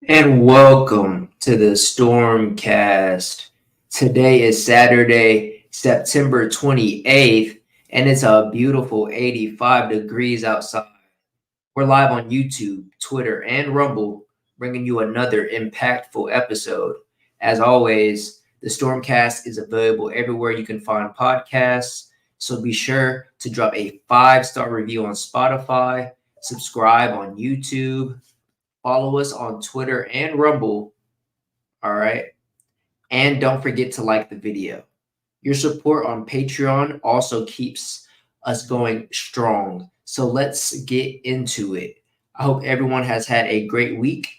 And welcome to the StormCast. Today is Saturday, September 28th, and it's a beautiful 85 degrees outside. We're live on YouTube, Twitter, and Rumble, bringing you another impactful episode. As always, the StormCast is available everywhere you can find podcasts, so be sure to drop a 5-star review on Spotify, subscribe on YouTube, follow us on Twitter and Rumble. All right. And don't forget to like the video. Your support on Patreon also keeps us going strong. So let's get into it. I hope everyone has had a great week.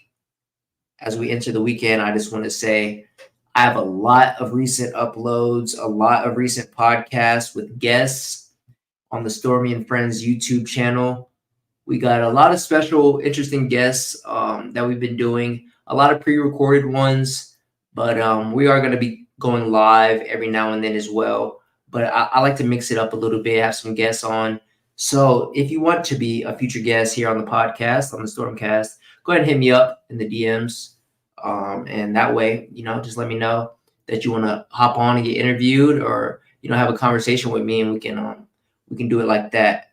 As we enter the weekend, I just want to say I have a lot of recent uploads, a lot of recent podcasts with guests on the Stormy and Friends YouTube channel. We got a lot of special, interesting guests that we've been doing, a lot of pre-recorded ones, but we are going to be going live every now and then as well. But I like to mix it up a little bit, have some guests on. So if you want to be a future guest here on the podcast, on the Stormcast, go ahead and hit me up in the DMs. And that way, just let me know that you want to hop on and get interviewed or, have a conversation with me and we can do it like that.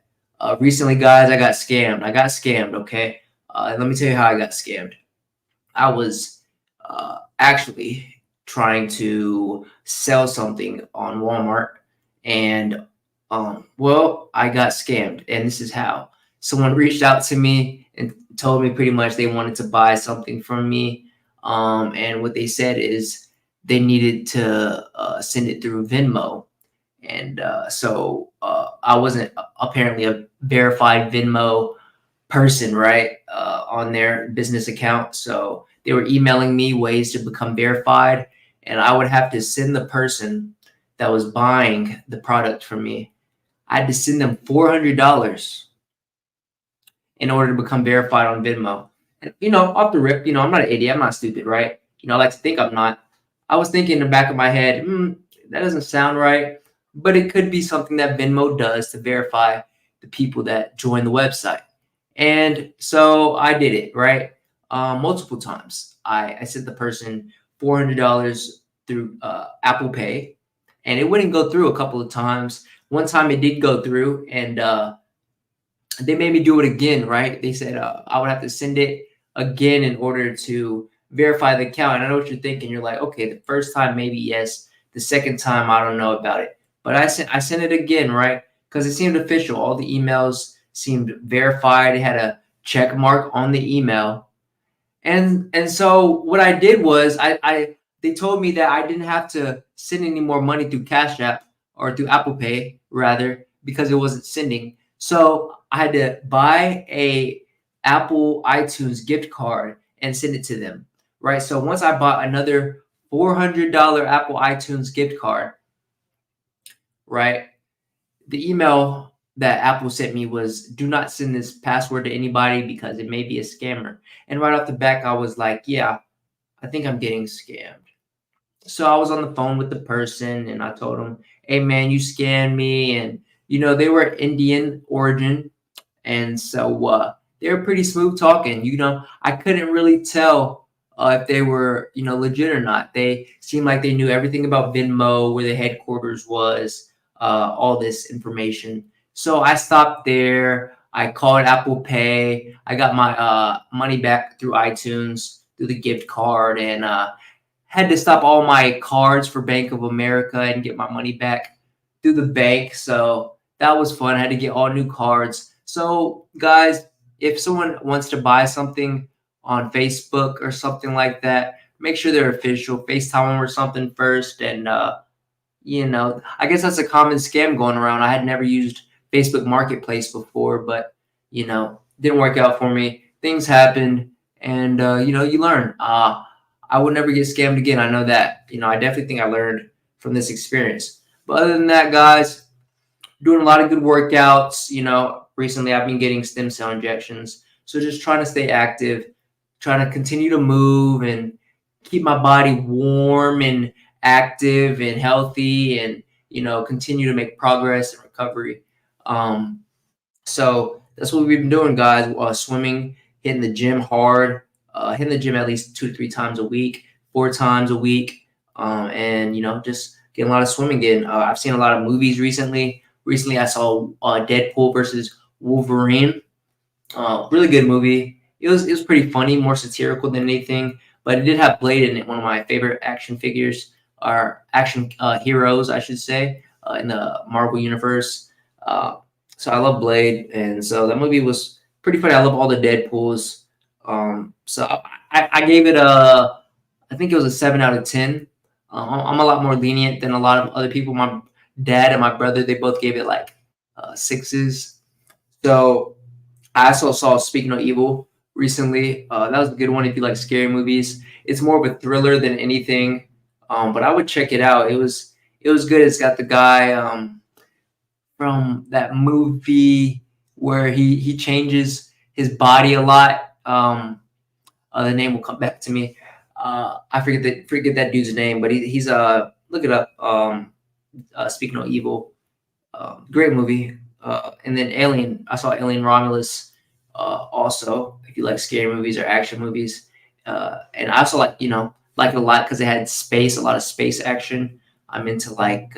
Recently, guys, I got scammed. Okay. And let me tell you how I got scammed. I was actually trying to sell something on Walmart, and I got scammed. And this is how. Someone reached out to me and told me pretty much they wanted to buy something from me. And what they said is they needed to send it through Venmo. And so I wasn't apparently a verified Venmo person, right, on their business account. So they were emailing me ways to become verified, and I would have to send the person that was buying the product from me, I had to send them $400 in order to become verified on Venmo. And, off the rip, I'm not an idiot. I'm not stupid, right? I like to think I'm not. I was thinking in the back of my head, that doesn't sound right. But it could be something that Venmo does to verify the people that join the website. And so I did it, right? Multiple times. I sent the person $400 through Apple Pay, and it wouldn't go through a couple of times. One time it did go through, and they made me do it again, right? They said I would have to send it again in order to verify the account. And I know what you're thinking. You're like, okay, the first time, maybe yes. The second time, I don't know about it. But I sent it again, right? Because it seemed official. All the emails seemed verified. It had a check mark on the email. And so what I did was they told me that I didn't have to send any more money through Cash App or through Apple Pay, rather, because it wasn't sending. So I had to buy a Apple iTunes gift card and send it to them, right? So once I bought another $400 Apple iTunes gift card, right? The email that Apple sent me was, do not send this password to anybody because it may be a scammer. And right off the back, I was like, yeah, I think I'm getting scammed. So I was on the phone with the person and I told them, hey, man, you scammed me. And, they were Indian origin. And so they were pretty smooth talking. I couldn't really tell if they were, legit or not. They seemed like they knew everything about Venmo, where the headquarters was, all this information. So I stopped there. I called Apple Pay. I got my money back through iTunes, through the gift card, and had to stop all my cards for Bank of America and get my money back through the bank. So that was fun. I had to get all new cards. So guys, if someone wants to buy something on Facebook or something like that, make sure they're official. FaceTime them or something first. And, I guess that's a common scam going around. I had never used Facebook Marketplace before, but, didn't work out for me. Things happened and, you learn. I would never get scammed again. I know that. I definitely think I learned from this experience. But other than that, guys, doing a lot of good workouts. Recently I've been getting stem cell injections. So just trying to stay active, trying to continue to move and keep my body warm and active and healthy and, continue to make progress and recovery. So that's what we've been doing, guys. Swimming, hitting the gym hard. hitting the gym at least 2 to 3 times a week, 4 times a week, and just getting a lot of swimming in. I've seen a lot of movies recently. Recently, I saw Deadpool versus Wolverine. Really good movie. It was pretty funny, more satirical than anything, but it did have Blade in it, one of my favorite action figures, or action heroes, I should say, in the Marvel universe. Uh, so I love Blade, and so that movie was pretty funny. I love all the Deadpools. So I gave it I think it was a 7 out of 10. I'm a lot more lenient than a lot of other people. My dad and my brother, they both gave it like sixes. So I also saw Speaking of Evil recently. That was a good one if you like scary movies. It's more of a thriller than anything, but I would check it out. It was good. It's got the guy from that movie where he changes his body a lot. The name will come back to me. I forget that dude's name, but he's look it up. Speaking of Evil, great movie. And then Alien. I saw Alien Romulus. Also, if you like scary movies or action movies, and I also like it a lot because it had a lot of space action. I'm into like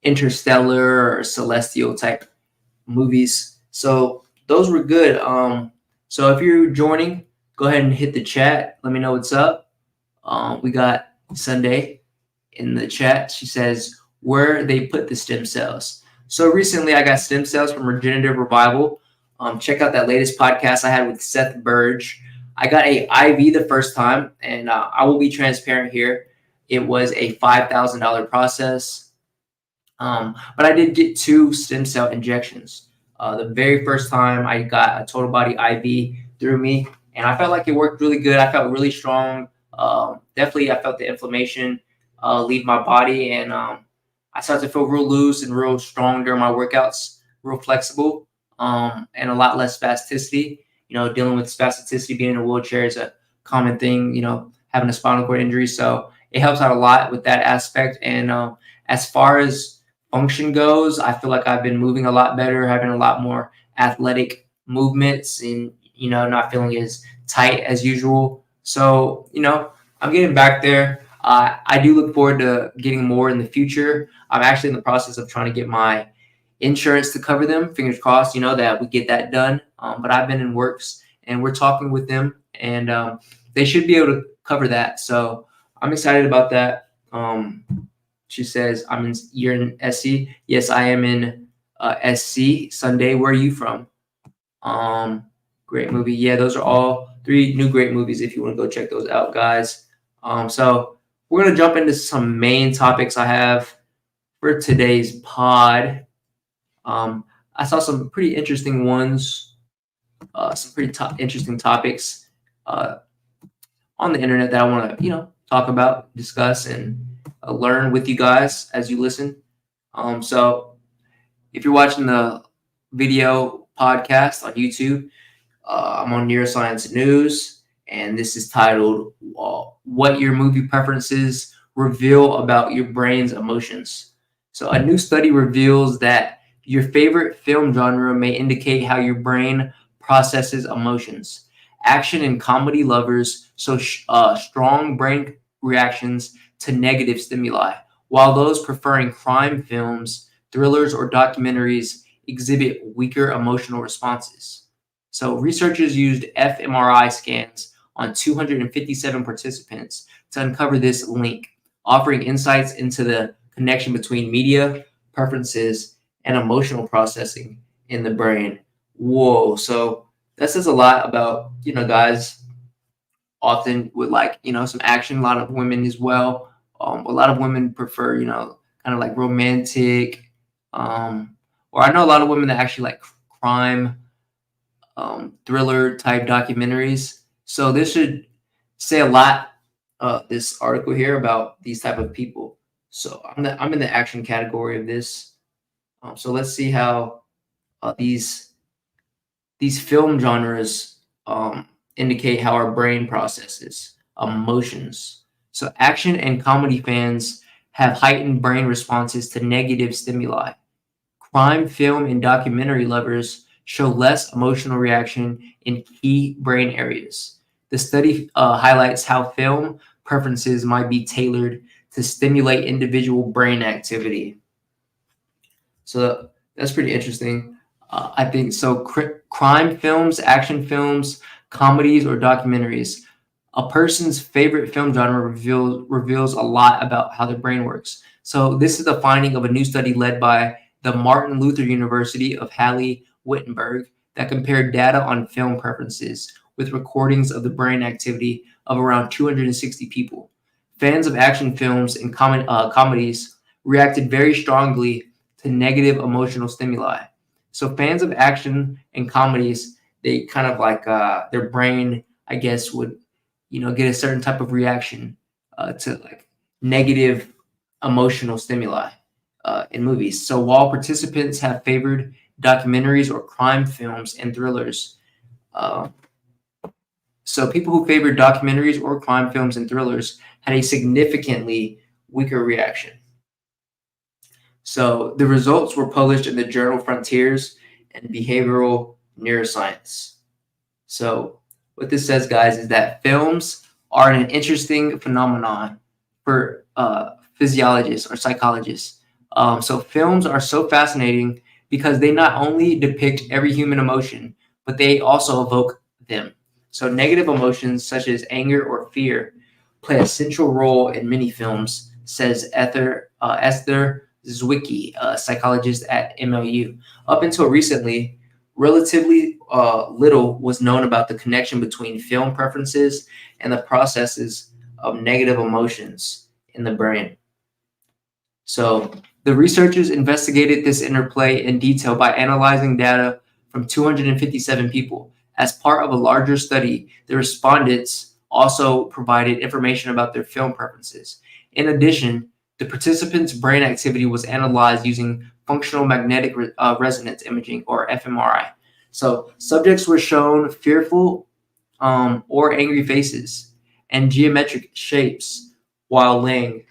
interstellar or celestial type movies. So those were good. So if you're joining, go ahead and hit the chat. Let me know what's up. We got Sunday in the chat. She says where they put the stem cells. So recently I got stem cells from Regenerative Revival. Check out that latest podcast I had with Seth Burge. I got a IV the first time, and I will be transparent here. It was a $5,000 process, but I did get 2 stem cell injections. The very first time I got a total body IV through me, and I felt like it worked really good. I felt really strong. Definitely, I felt the inflammation leave my body, and I started to feel real loose and real strong during my workouts, real flexible, and a lot less spasticity. Dealing with spasticity, being in a wheelchair is a common thing, having a spinal cord injury. So it helps out a lot with that aspect. And as far as function goes, I feel like I've been moving a lot better, having a lot more athletic movements, and, not feeling as tight as usual. So, I'm getting back there. I do look forward to getting more in the future. I'm actually in the process of trying to get my insurance to cover them. Fingers crossed, that we get that done. But I've been in works, and we're talking with them, and they should be able to cover that. So I'm excited about that. She says, you're in SC. Yes, I am in SC. Sunday, where are you from? Great movie. Yeah, those are all 3 new great movies if you want to go check those out, guys. So we're going to jump into some main topics I have for today's pod. I saw some pretty interesting ones, some pretty interesting topics on the internet that I want to, talk about, discuss, and learn with you guys as you listen. So if you're watching the video podcast on YouTube, I'm on Neuroscience News, and this is titled What Your Movie Preferences Reveal About Your Brain's Emotions. So a new study reveals that your favorite film genre may indicate how your brain processes emotions. Action and comedy lovers show strong brain reactions to negative stimuli, while those preferring crime films, thrillers, or documentaries exhibit weaker emotional responses. So researchers used fMRI scans on 257 participants to uncover this link, offering insights into the connection between media, preferences, and emotional processing in the brain. Whoa. So that says a lot about, guys often would like, some action, a lot of women as well. A lot of women prefer, kind of like romantic, or I know a lot of women that actually like crime, thriller type documentaries. So this should say a lot, this article here, about these type of people. So I'm in the action category of this. So let's see how these film genres indicate how our brain processes emotions. So action and comedy fans have heightened brain responses to negative stimuli. Crime film and documentary lovers show less emotional reaction in key brain areas. The study highlights how film preferences might be tailored to stimulate individual brain activity. So that's pretty interesting. I think so. Crime films, action films, comedies, or documentaries. A person's favorite film genre reveals a lot about how their brain works. So this is the finding of a new study led by the Martin Luther University of Halle-Wittenberg that compared data on film preferences with recordings of the brain activity of around 260 people. Fans of action films and comedies reacted very strongly to negative emotional stimuli. So fans of action and comedies, they kind of like their brain, I guess, would get a certain type of reaction to like negative emotional stimuli in movies. So while participants have favored documentaries or crime films and thrillers, uh, so people who favored documentaries or crime films and thrillers had a significantly weaker reaction. So the results were published in the journal Frontiers in Behavioral Neuroscience. So what this says, guys, is that films are an interesting phenomenon for physiologists or psychologists. So films are so fascinating because they not only depict every human emotion, but they also evoke them. So negative emotions such as anger or fear play a central role in many films, says Esther Zwicky, a psychologist at MLU. Up until recently, relatively little was known about the connection between film preferences and the processes of negative emotions in the brain. So the researchers investigated this interplay in detail by analyzing data from 257 people. As part of a larger study, the respondents also provided information about their film preferences. In addition, the participants' brain activity was analyzed using functional magnetic resonance imaging, or fMRI. So subjects were shown fearful or angry faces and geometric shapes while laying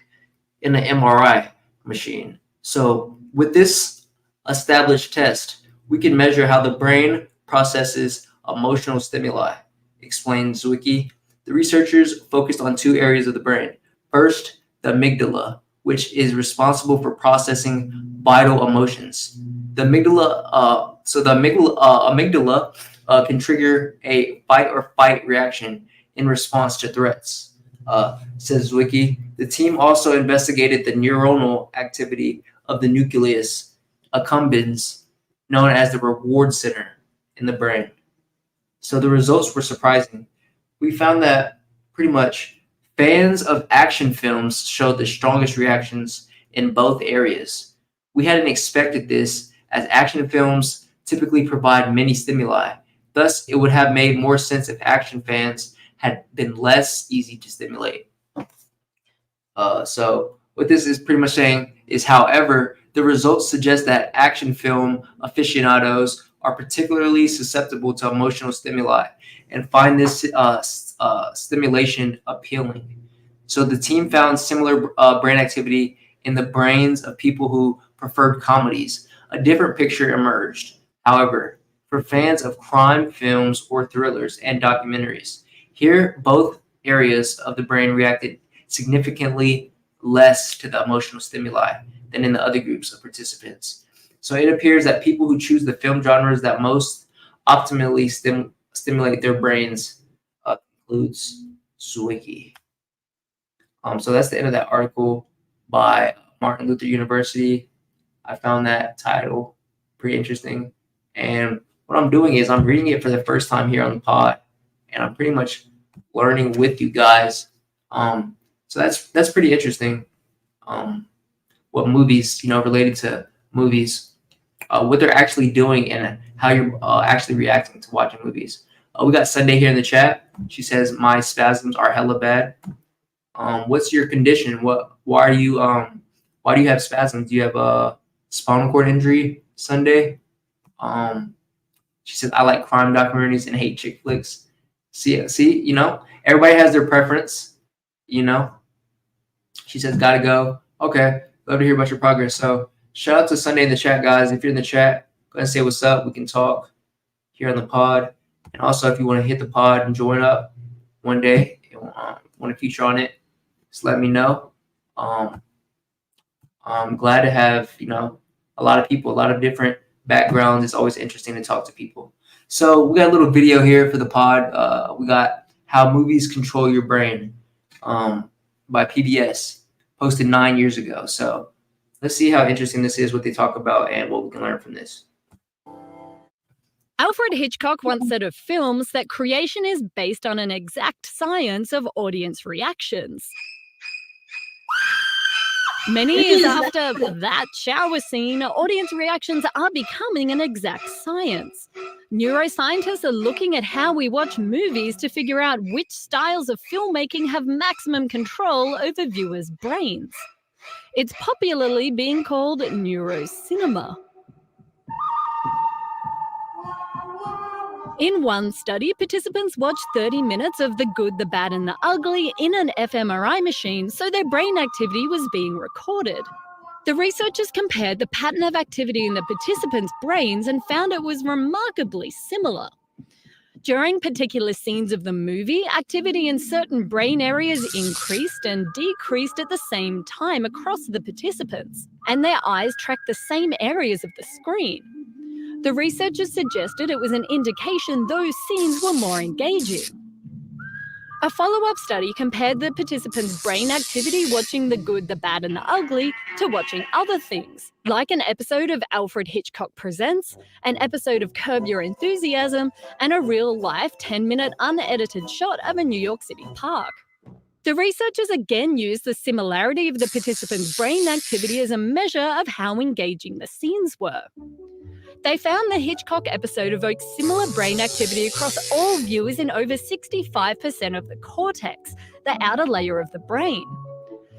in the MRI machine. So with this established test, we can measure how the brain processes emotional stimuli, explains Zwicky. The researchers focused on two areas of the brain. First, the amygdala, which is responsible for processing vital emotions. The amygdala can trigger a fight or fight reaction in response to threats, says Wiki. The team also investigated the neuronal activity of the nucleus accumbens, known as the reward center in the brain. So the results were surprising. We found that pretty much fans of action films showed the strongest reactions in both areas. We hadn't expected this, as action films typically provide many stimuli. Thus, it would have made more sense if action fans had been less easy to stimulate. So what this is pretty much saying is, however, the results suggest that action film aficionados are particularly susceptible to emotional stimuli and find this stimulation appealing. So the team found similar brain activity in the brains of people who preferred comedies. A different picture emerged, however, for fans of crime films or thrillers and documentaries. Here, both areas of the brain reacted significantly less to the emotional stimuli than in the other groups of participants. So it appears that people who choose the film genres that most optimally stimulate their brains includes Zwicky. So that's the end of that article by Martin Luther University. I found that title pretty interesting. And what I'm doing is I'm reading it for the first time here on the pod, and I'm pretty much learning with you guys. So that's pretty interesting. What movies, related to movies, what they're actually doing and how you're actually reacting to watching movies. We got Sunday here in the chat. She says, my spasms are hella bad. What's your condition? Why do you have spasms? Do you have a spinal cord injury, Sunday? She says, I like crime documentaries and hate chick flicks. See, everybody has their preference, She says, gotta go. Okay, love to hear about your progress. So shout out to Sunday in the chat, guys. If you're in the chat, go ahead and say what's up. We can talk here on the pod. And also, if you want to hit the pod and join up, one day want to feature on it, just let me know. I'm glad to have, a lot of people, a lot of different backgrounds. It's always interesting to talk to people. So we got a little video here for the pod. We got How Movies Control Your Brain by PBS, posted 9 years ago. So let's see how interesting this is, what they talk about, and what we can learn from this. Alfred Hitchcock once said of films that creation is based on an exact science of audience reactions. Many years after that shower scene, audience reactions are becoming an exact science. Neuroscientists are looking at how we watch movies to figure out which styles of filmmaking have maximum control over viewers' brains. It's popularly being called neurocinema. In one study, participants watched 30 minutes of The Good, the Bad and the Ugly in an fMRI machine, so their brain activity was being recorded. The researchers compared the pattern of activity in the participants' brains and found it was remarkably similar. During particular scenes of the movie, activity in certain brain areas increased and decreased at the same time across the participants, and their eyes tracked the same areas of the screen. The researchers suggested it was an indication those scenes were more engaging. A follow-up study compared the participants' brain activity watching The Good, the Bad and the Ugly to watching other things, like an episode of Alfred Hitchcock Presents, an episode of Curb Your Enthusiasm, and a real-life 10-minute unedited shot of a New York City park. The researchers again used the similarity of the participants' brain activity as a measure of how engaging the scenes were. They found the Hitchcock episode evoked similar brain activity across all viewers in over 65% of the cortex, the outer layer of the brain.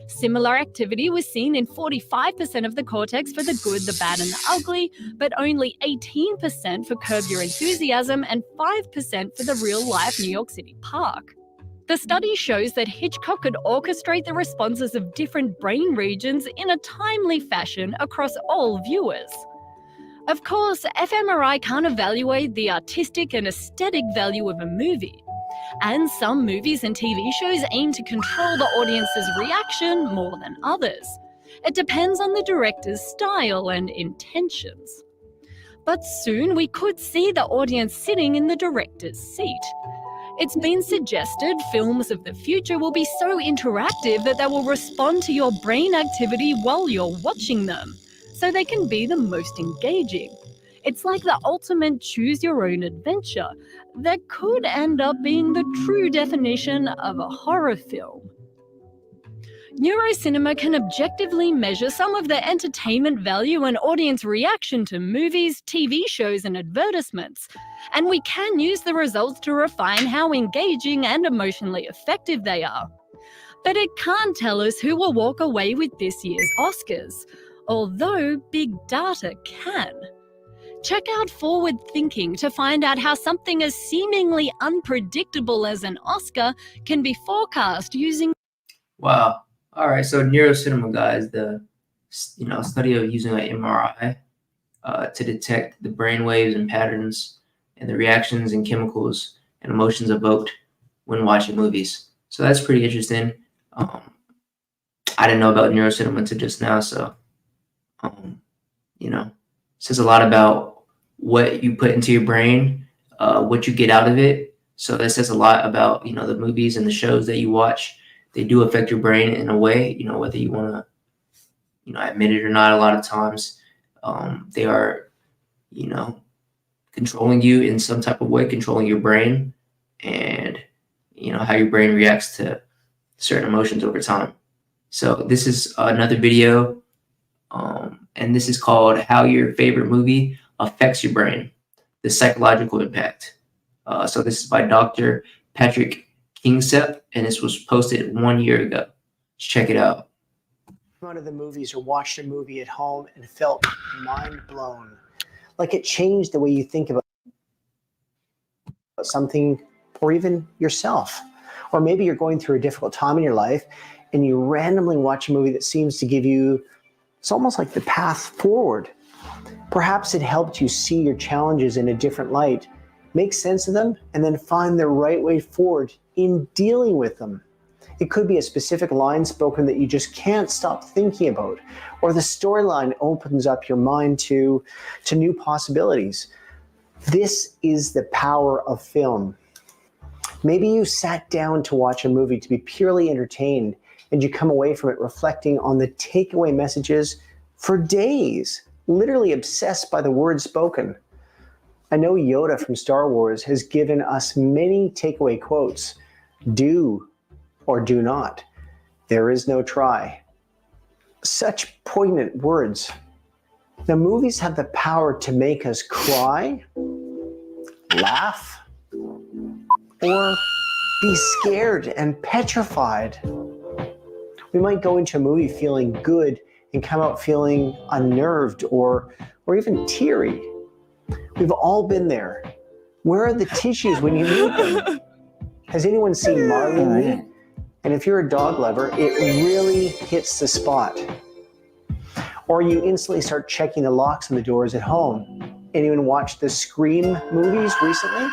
Similar activity was seen in 45% of the cortex for The Good, the Bad and the Ugly, but only 18% for Curb Your Enthusiasm and 5% for the real-life New York City park. The study shows that Hitchcock could orchestrate the responses of different brain regions in a timely fashion across all viewers. Of course, fMRI can't evaluate the artistic and aesthetic value of a movie, and some movies and TV shows aim to control the audience's reaction more than others. It depends on the director's style and intentions. But soon we could see the audience sitting in the director's seat. It's been suggested films of the future will be so interactive that they will respond to your brain activity while you're watching them, so they can be the most engaging. It's like the ultimate choose-your-own-adventure that could end up being the true definition of a horror film. Neurocinema can objectively measure some of the entertainment value and audience reaction to movies, TV shows, and advertisements, and we can use the results to refine how engaging and emotionally effective they are. But it can't tell us who will walk away with this year's Oscars, although big data can. Check out Forward Thinking to find out how something as seemingly unpredictable as an Oscar can be forecast using... Wow. All right. So neurocinema, guys, the study of using an MRI to detect the brain waves and patterns and the reactions and chemicals and emotions evoked when watching movies. So that's pretty interesting. I didn't know about neurocinema until just now. So, says a lot about what you put into your brain, what you get out of it. So that says a lot about, the movies and the shows that you watch. They do affect your brain in a way, whether you want to, admit it or not. A lot of times they are, controlling you in some type of way, controlling your brain and, how your brain reacts to certain emotions over time. So this is another video, and this is called How Your Favorite Movie Affects Your Brain, the Psychological Impact. So this is by Dr. Patrick Kingsep, and this was posted 1 year ago. Let's check it out. One of the movies or watched a movie at home and felt mind blown. Like it changed the way you think about something or even yourself. Or maybe you're going through a difficult time in your life and you randomly watch a movie that seems to give you, it's almost like the path forward. Perhaps it helped you see your challenges in a different light, make sense of them, and then find the right way forward in dealing with them. It could be a specific line spoken that you just can't stop thinking about, or the storyline opens up your mind to new possibilities. This is the power of film. Maybe you sat down to watch a movie to be purely entertained, and you come away from it reflecting on the takeaway messages for days, literally obsessed by the words spoken. I know Yoda from Star Wars has given us many takeaway quotes. Do or do not. There is no try. Such poignant words. Now, movies have the power to make us cry, laugh, or be scared and petrified. We might go into a movie feeling good and come out feeling unnerved or even teary. We've all been there. Where are the tissues when you need them? Has anyone seen Marley and Me? And if you're a dog lover, it really hits the spot. Or you instantly start checking the locks on the doors at home. Anyone watched the Scream movies recently?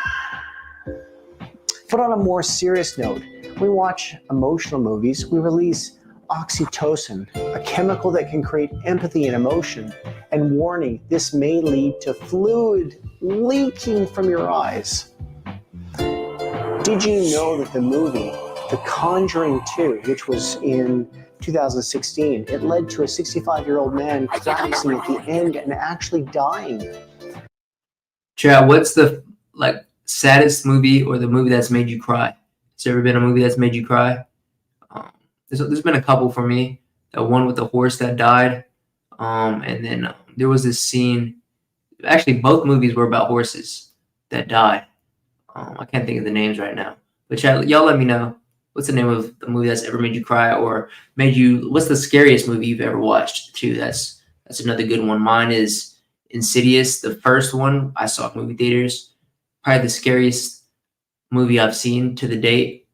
But on a more serious note, when we watch emotional movies, we release oxytocin, a chemical that can create empathy and emotion. And warning, this may lead to fluid leaking from your eyes. Did you know that the movie, The Conjuring 2, which was in 2016, it led to a 65-year-old man collapsing at the end and actually dying? Chad, what's the saddest movie or the movie that's made you cry? Has there ever been a movie that's made you cry? There's been a couple for me. The one with the horse that died, and then there was this scene. Actually, both movies were about horses that died. I can't think of the names right now. But Chad, y'all let me know. What's the name of the movie that's ever made you cry or made you? What's the scariest movie you've ever watched? Too. That's another good one. Mine is Insidious. The first one I saw in movie theaters. Probably the scariest movie I've seen to the date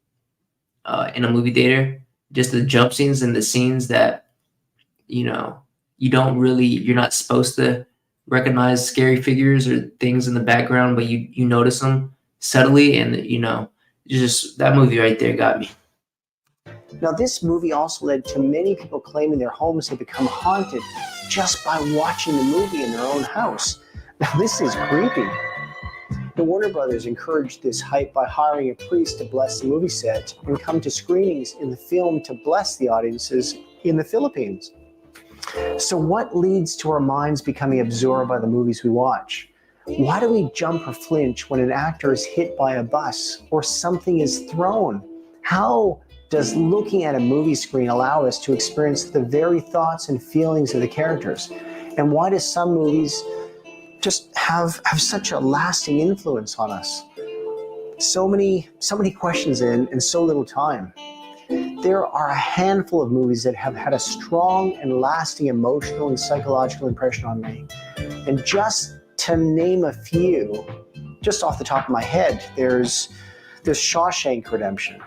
in a movie theater. Just the jump scenes and the scenes that, you're not supposed to recognize scary figures or things in the background, but you notice them subtly, and just that movie right there got me. Now, this movie also led to many people claiming their homes had become haunted just by watching the movie in their own house. Now, this is creepy. The Warner Brothers encouraged this hype by hiring a priest to bless the movie set and come to screenings in the film to bless the audiences in the Philippines. So what leads to our minds becoming absorbed by the movies we watch? Why do we jump or flinch when an actor is hit by a bus or something is thrown? How does looking at a movie screen allow us to experience the very thoughts and feelings of the characters? And why do some movies just have such a lasting influence on us? So many questions in so little time. There are a handful of movies that have had a strong and lasting emotional and psychological impression on me. And just to name a few, just off the top of my head, there's Shawshank Redemption.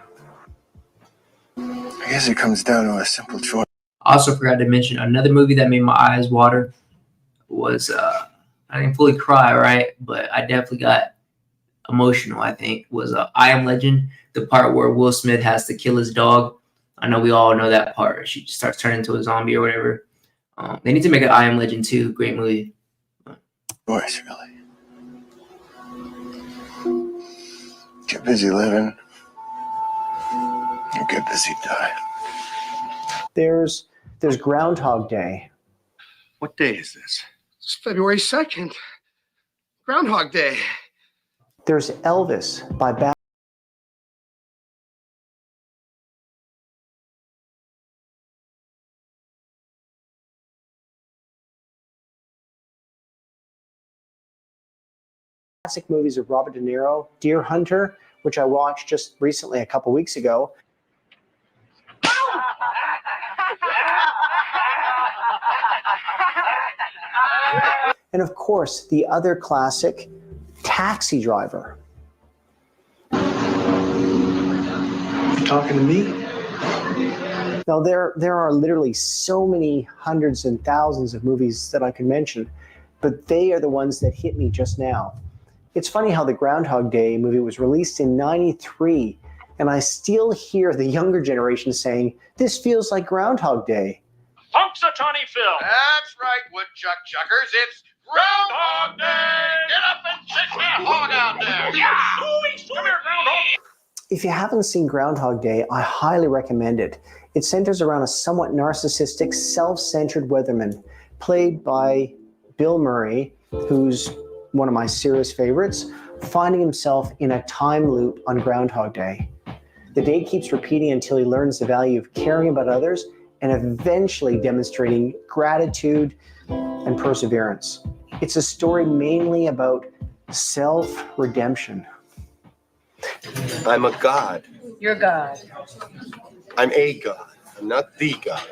I guess it comes down to a simple choice. I also forgot to mention another movie that made my eyes water was I didn't fully cry, right? But I definitely got emotional, I think, was I Am Legend, the part where Will Smith has to kill his dog. I know we all know that part. She just starts turning into a zombie or whatever. They need to make an I Am Legend 2. Great movie. Choice, really. Get busy living or get busy dying. There's Groundhog Day. What day is this? It's February 2nd. Groundhog Day. There's Elvis by classic movies of Robert De Niro, Deer Hunter, which I watched just recently a couple weeks ago. And of course, the other classic, Taxi Driver. You talking to me? Now, there are literally so many hundreds and thousands of movies that I can mention, but they are the ones that hit me just now. It's funny how the Groundhog Day movie was released in '93, And I still hear the younger generation saying, this feels like Groundhog Day. Punxsutawney Phil. That's right, woodchuck chuckers. It's Groundhog Day. Get up and sit that hog out there. Yeah! Come here, Groundhog. If you haven't seen Groundhog Day, I highly recommend it. It centers around a somewhat narcissistic, self-centered weatherman played by Bill Murray, who's one of my serious favorites, finding himself in a time loop on Groundhog Day. The day keeps repeating until he learns the value of caring about others and eventually demonstrating gratitude and perseverance. It's a story mainly about self-redemption. I'm a god. You're God. I'm a god. I'm not the god.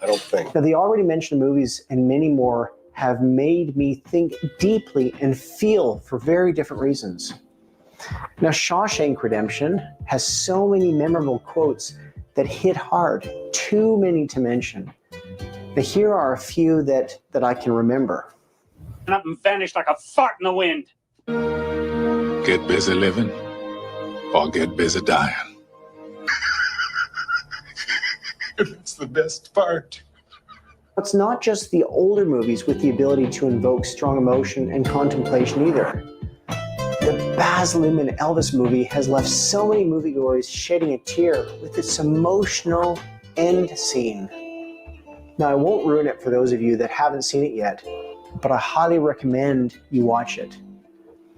I don't think. Now, the already mentioned movies and many more have made me think deeply and feel for very different reasons. Now, Shawshank Redemption has so many memorable quotes that hit hard, too many to mention. Now, here are a few that I can remember. Up and vanished like a fart in the wind. Get busy living or get busy dying. It's the best part. It's not just the older movies with the ability to invoke strong emotion and contemplation either. The Baz Luhrmann Elvis movie has left so many moviegoers shedding a tear with its emotional end scene. Now, I won't ruin it for those of you that haven't seen it yet, but I highly recommend you watch it.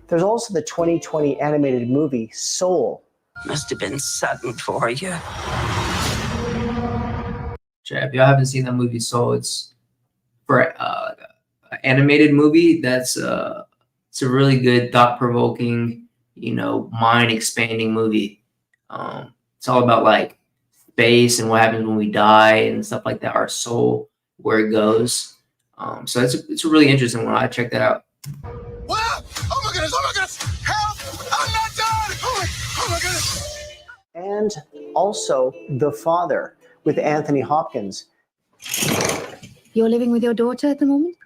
There's also the 2020 animated movie Soul. Must have been sudden for you. If y'all haven't seen that movie, Soul, it's for an animated movie. That's it's a really good, thought-provoking, mind-expanding movie. It's all about like space and what happens when we die and stuff like that. Our soul, where it goes. So it's a really interesting one. I checked that out. What? Oh my goodness! Oh my goodness! Help! I'm not done! Oh my goodness! And also The Father with Anthony Hopkins. You're living with your daughter at the moment?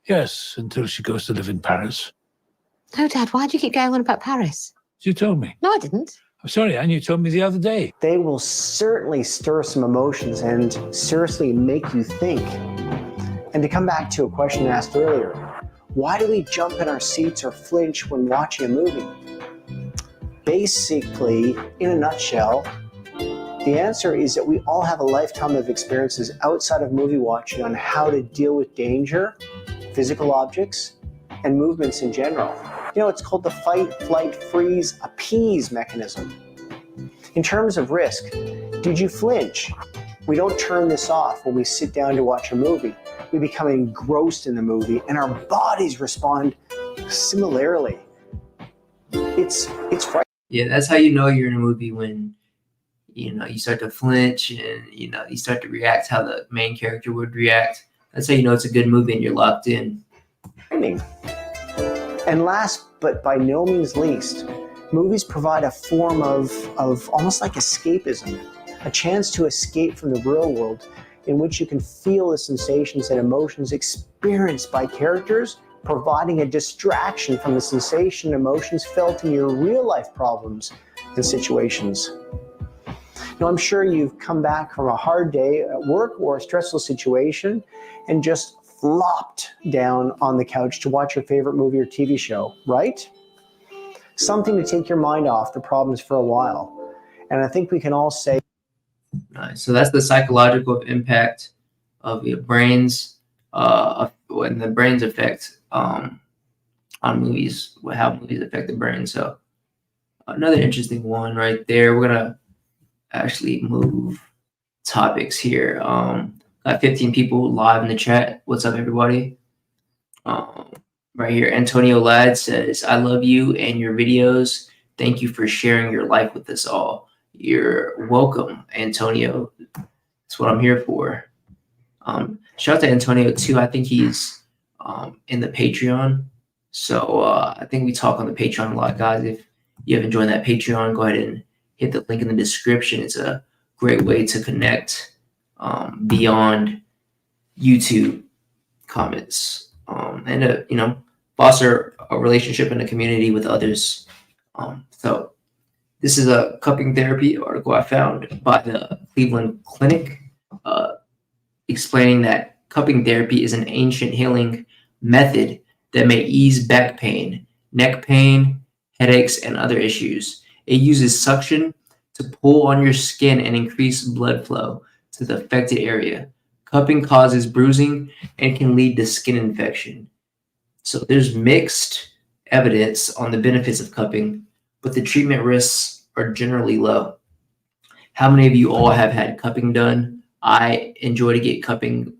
Yes, until she goes to live in Paris. Oh, Dad, why do you keep going on about Paris? You told me. No, I didn't. I'm sorry, Anne, you told me the other day. They will certainly stir some emotions and seriously make you think. And to come back to a question asked earlier, why do we jump in our seats or flinch when watching a movie? Basically, in a nutshell, the answer is that we all have a lifetime of experiences outside of movie watching on how to deal with danger, physical objects, and movements in general. It's called the fight, flight, freeze, appease mechanism. In terms of risk, did you flinch? We don't turn this off when we sit down to watch a movie. We become engrossed in the movie and our bodies respond similarly. It's frightening. Yeah, that's how you know you're in a movie when you start to flinch and you start to react how the main character would react. That's how you know it's a good movie and you're locked in. And last but by no means least, movies provide a form of almost like escapism, a chance to escape from the real world in which you can feel the sensations and emotions experienced by characters, providing a distraction from the sensation and emotions felt in your real life problems and situations. Now, I'm sure you've come back from a hard day at work or a stressful situation and just flopped down on the couch to watch your favorite movie or TV show, right? Something to take your mind off the problems for a while. And I think we can all say, Nice. So that's the psychological impact of your brains, and the brain's effect on movies, how movies affect the brain. So another interesting one right there. We're gonna actually move topics here. Got 15 people live in the chat. What's up, everybody? Right here, Antonio Ladd says, "I love you and your videos. Thank you for sharing your life with us all." You're welcome, Antonio. That's what I'm here for. Shout out to Antonio too. I think he's in the Patreon. So I think we talk on the Patreon a lot, guys. If you haven't joined that Patreon, go ahead and hit the link in the description. It's a great way to connect beyond YouTube comments and to foster a relationship and a community with others. So This is a cupping therapy article I found by the Cleveland Clinic, explaining that cupping therapy is an ancient healing method that may ease back pain, neck pain, headaches, and other issues. It uses suction to pull on your skin and increase blood flow to the affected area. Cupping causes bruising and can lead to skin infection. So there's mixed evidence on the benefits of cupping, but the treatment risks are generally low. How many of you all have had cupping done? I enjoy to get cupping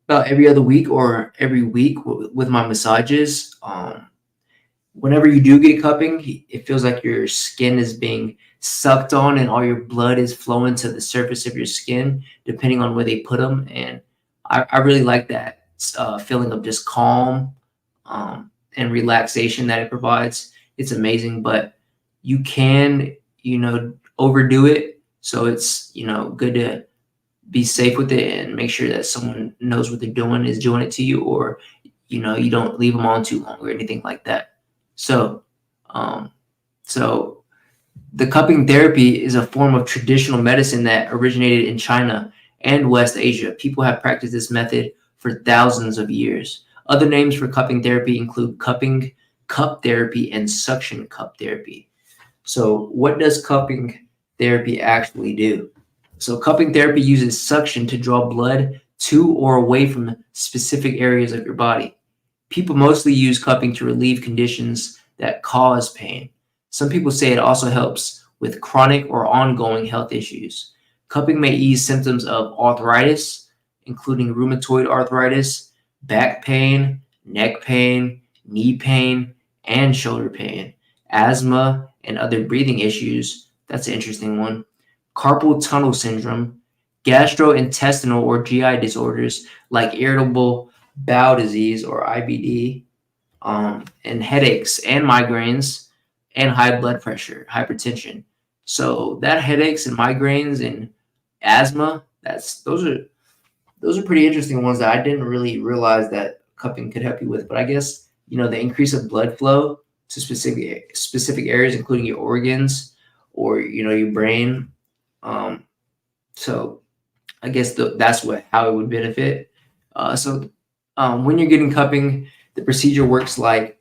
about every other week or every week with my massages. Whenever you do get cupping, it feels like your skin is being sucked on and all your blood is flowing to the surface of your skin, depending on where they put them. And I really like that feeling of just calm and relaxation that it provides. It's amazing, but you can, overdo it. So it's, good to be safe with it and make sure that someone knows what they're doing, is doing it to you, or, you don't leave them on too long or anything like that. So the cupping therapy is a form of traditional medicine that originated in China and West Asia. People have practiced this method for thousands of years. Other names for cupping therapy include cupping cup therapy and suction cup therapy. So what does cupping therapy actually do? So cupping therapy uses suction to draw blood to or away from specific areas of your body. People mostly use cupping to relieve conditions that cause pain. Some people say it also helps with chronic or ongoing health issues. Cupping may ease symptoms of arthritis, including rheumatoid arthritis, back pain, neck pain, knee pain, and shoulder pain, asthma, and other breathing issues. That's an interesting one. Carpal tunnel syndrome, gastrointestinal or GI disorders like irritable bowel disease or IBD, and headaches and migraines, and high blood pressure, hypertension. So that headaches and migraines and asthma, those are pretty interesting ones that I didn't really realize that cupping could help you with. But I guess the increase of blood flow to specific areas, including your organs or your brain. So I guess that's how it would benefit. When you're getting cupping, the procedure works like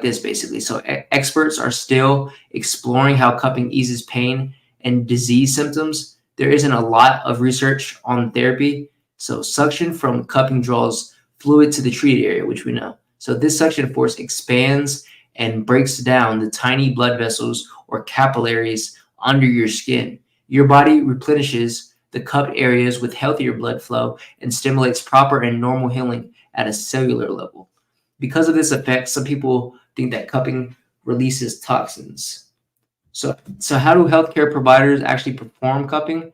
this basically. So experts are still exploring how cupping eases pain and disease symptoms. There isn't a lot of research on therapy. So suction from cupping draws fluid to the treated area, which we know. So this suction force expands and breaks down the tiny blood vessels or capillaries under your skin. Your body replenishes the cupped areas with healthier blood flow and stimulates proper and normal healing at a cellular level. Because of this effect, some people think that cupping releases toxins. So how do healthcare providers actually perform cupping?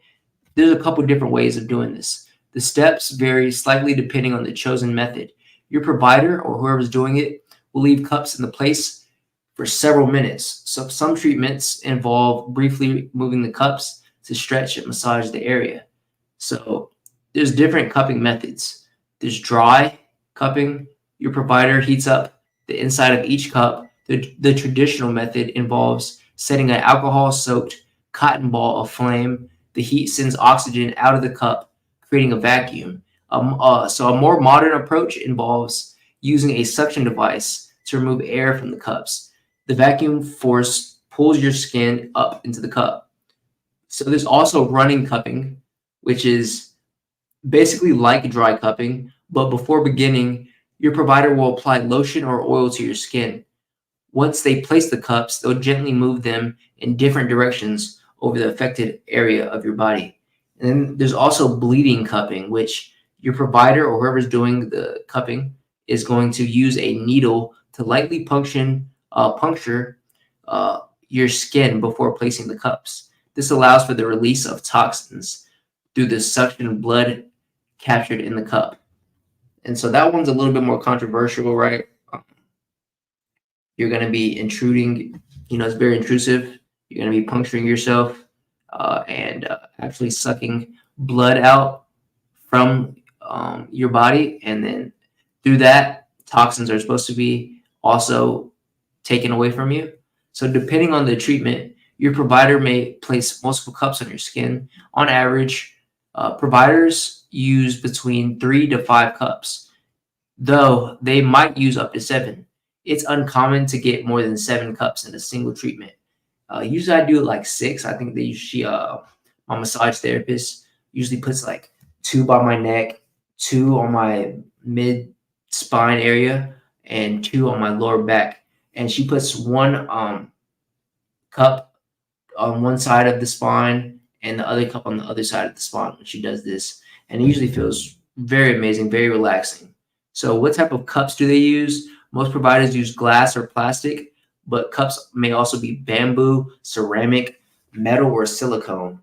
There's a couple different ways of doing this. The steps vary slightly depending on the chosen method. Your provider or whoever's doing it will leave cups in the place for several minutes. So some treatments involve briefly moving the cups to stretch and massage the area. So there's different cupping methods. There's dry cupping. Your provider heats up the inside of each cup. The traditional method involves setting an alcohol-soaked cotton ball aflame. The heat sends oxygen out of the cup, creating a vacuum. So a more modern approach involves using a suction device to remove air from the cups. The vacuum force pulls your skin up into the cup. So there's also running cupping, which is basically like dry cupping, but before beginning, your provider will apply lotion or oil to your skin. Once they place the cups, they'll gently move them in different directions over the affected area of your body. And then there's also bleeding cupping, which your provider or whoever's doing the cupping is going to use a needle to lightly puncture your skin before placing the cups. This allows for the release of toxins through the suction blood captured in the cup. And so that one's a little bit more controversial, right? You're going to be intruding, it's very intrusive. You're going to be puncturing yourself and actually sucking blood out from your body. And then through that, toxins are supposed to be also taken away from you. So depending on the treatment, Your provider may place multiple cups on your skin. On average, providers use between 3 to 5 cups, though they might use up to 7. It's uncommon to get more than 7 cups in a single treatment. Usually I do it like 6. I think they usually, my massage therapist usually puts like 2 by my neck, 2 on my mid spine area, and 2 on my lower back. And she puts 1 cup on one side of the spine and the other cup on the other side of the spine when she does this. And it usually feels very amazing, very relaxing. So what type of cups do they use? Most providers use glass or plastic, but cups may also be bamboo, ceramic, metal, or silicone.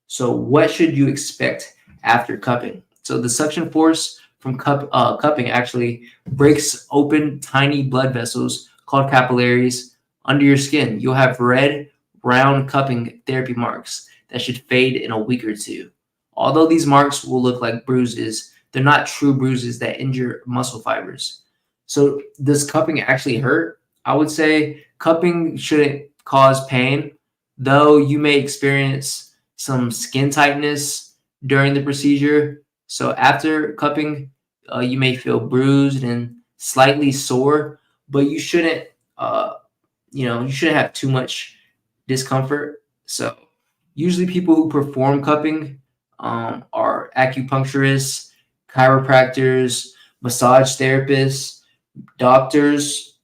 So what should you expect after cupping? So the suction force from cupping actually breaks open tiny blood vessels called capillaries under your skin. You'll have red, round cupping therapy marks that should fade in a week or 2. Although these marks will look like bruises, they're not true bruises that injure muscle fibers. So does cupping actually hurt? I would say cupping shouldn't cause pain, though you may experience some skin tightness during the procedure. So after cupping, you may feel bruised and slightly sore, but you shouldn't, you shouldn't have too much discomfort. So usually people who perform cupping are acupuncturists, chiropractors, massage therapists, doctors,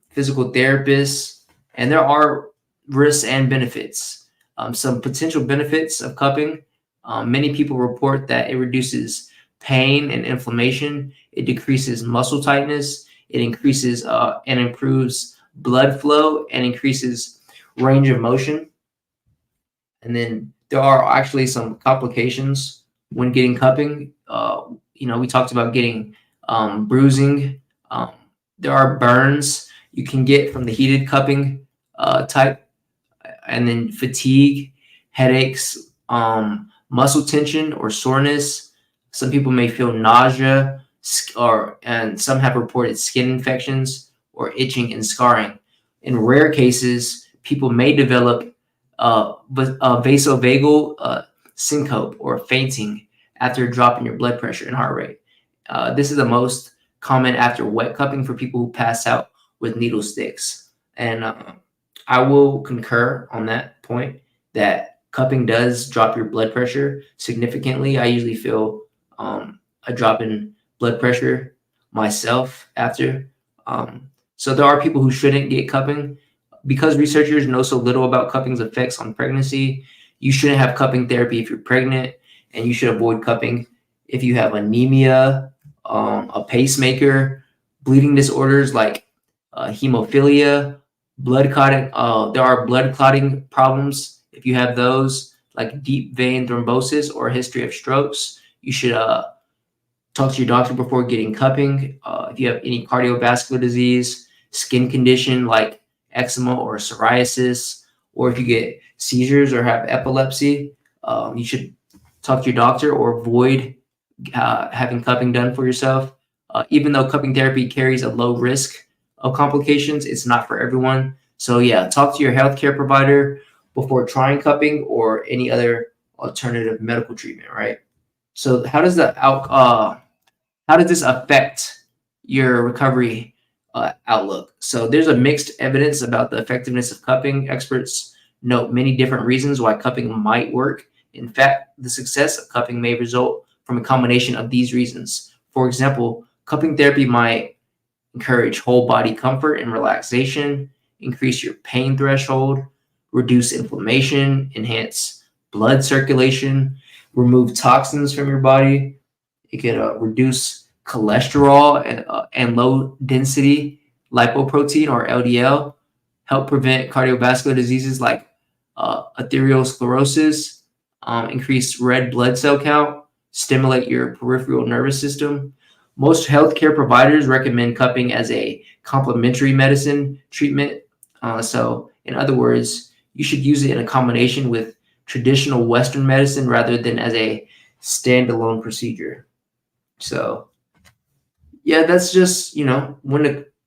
physical therapists, and there are risks and benefits. Some potential benefits of cupping. Many people report that it reduces pain and inflammation. It decreases muscle tightness. It increases and improves blood flow and increases range of motion. And then there are actually some complications when getting cupping. We talked about getting bruising. There are burns you can get from the heated cupping type, and then fatigue, headaches, muscle tension or soreness. Some people may feel nausea, and some have reported skin infections or itching and scarring. In rare cases, people may develop vasovagal syncope or fainting after a drop in your blood pressure and heart rate. This is the most common after wet cupping for people who pass out with needle sticks. And I will concur on that point that cupping does drop your blood pressure significantly. I usually feel a drop in blood pressure myself after. So there are people who shouldn't get cupping. Because researchers know so little about cupping's effects on pregnancy, you shouldn't have cupping therapy if you're pregnant, and you should avoid cupping if you have anemia, a pacemaker, bleeding disorders like hemophilia, blood clotting. There are blood clotting problems. If you have those, like deep vein thrombosis or a history of strokes, you should talk to your doctor before getting cupping. If you have any cardiovascular disease, skin condition like eczema or psoriasis, or if you get seizures or have epilepsy, you should talk to your doctor or avoid having cupping done for yourself. Even though cupping therapy carries a low risk of complications, it's not for everyone. So yeah, talk to your healthcare provider before trying cupping or any other alternative medical treatment, right? So how does this affect your recovery outlook? So there's a mixed evidence about the effectiveness of cupping. Experts note many different reasons why cupping might work. In fact, the success of cupping may result from a combination of these reasons. For example, cupping therapy might encourage whole body comfort and relaxation, increase your pain threshold, reduce inflammation, enhance blood circulation, remove toxins from your body. It could reduce cholesterol and low density lipoprotein or LDL, help prevent cardiovascular diseases like atherosclerosis, increase red blood cell count, stimulate your peripheral nervous system. Most healthcare providers recommend cupping as a complementary medicine treatment. So in other words, you should use it in a combination with traditional Western medicine rather than as a standalone procedure. So yeah, that's just,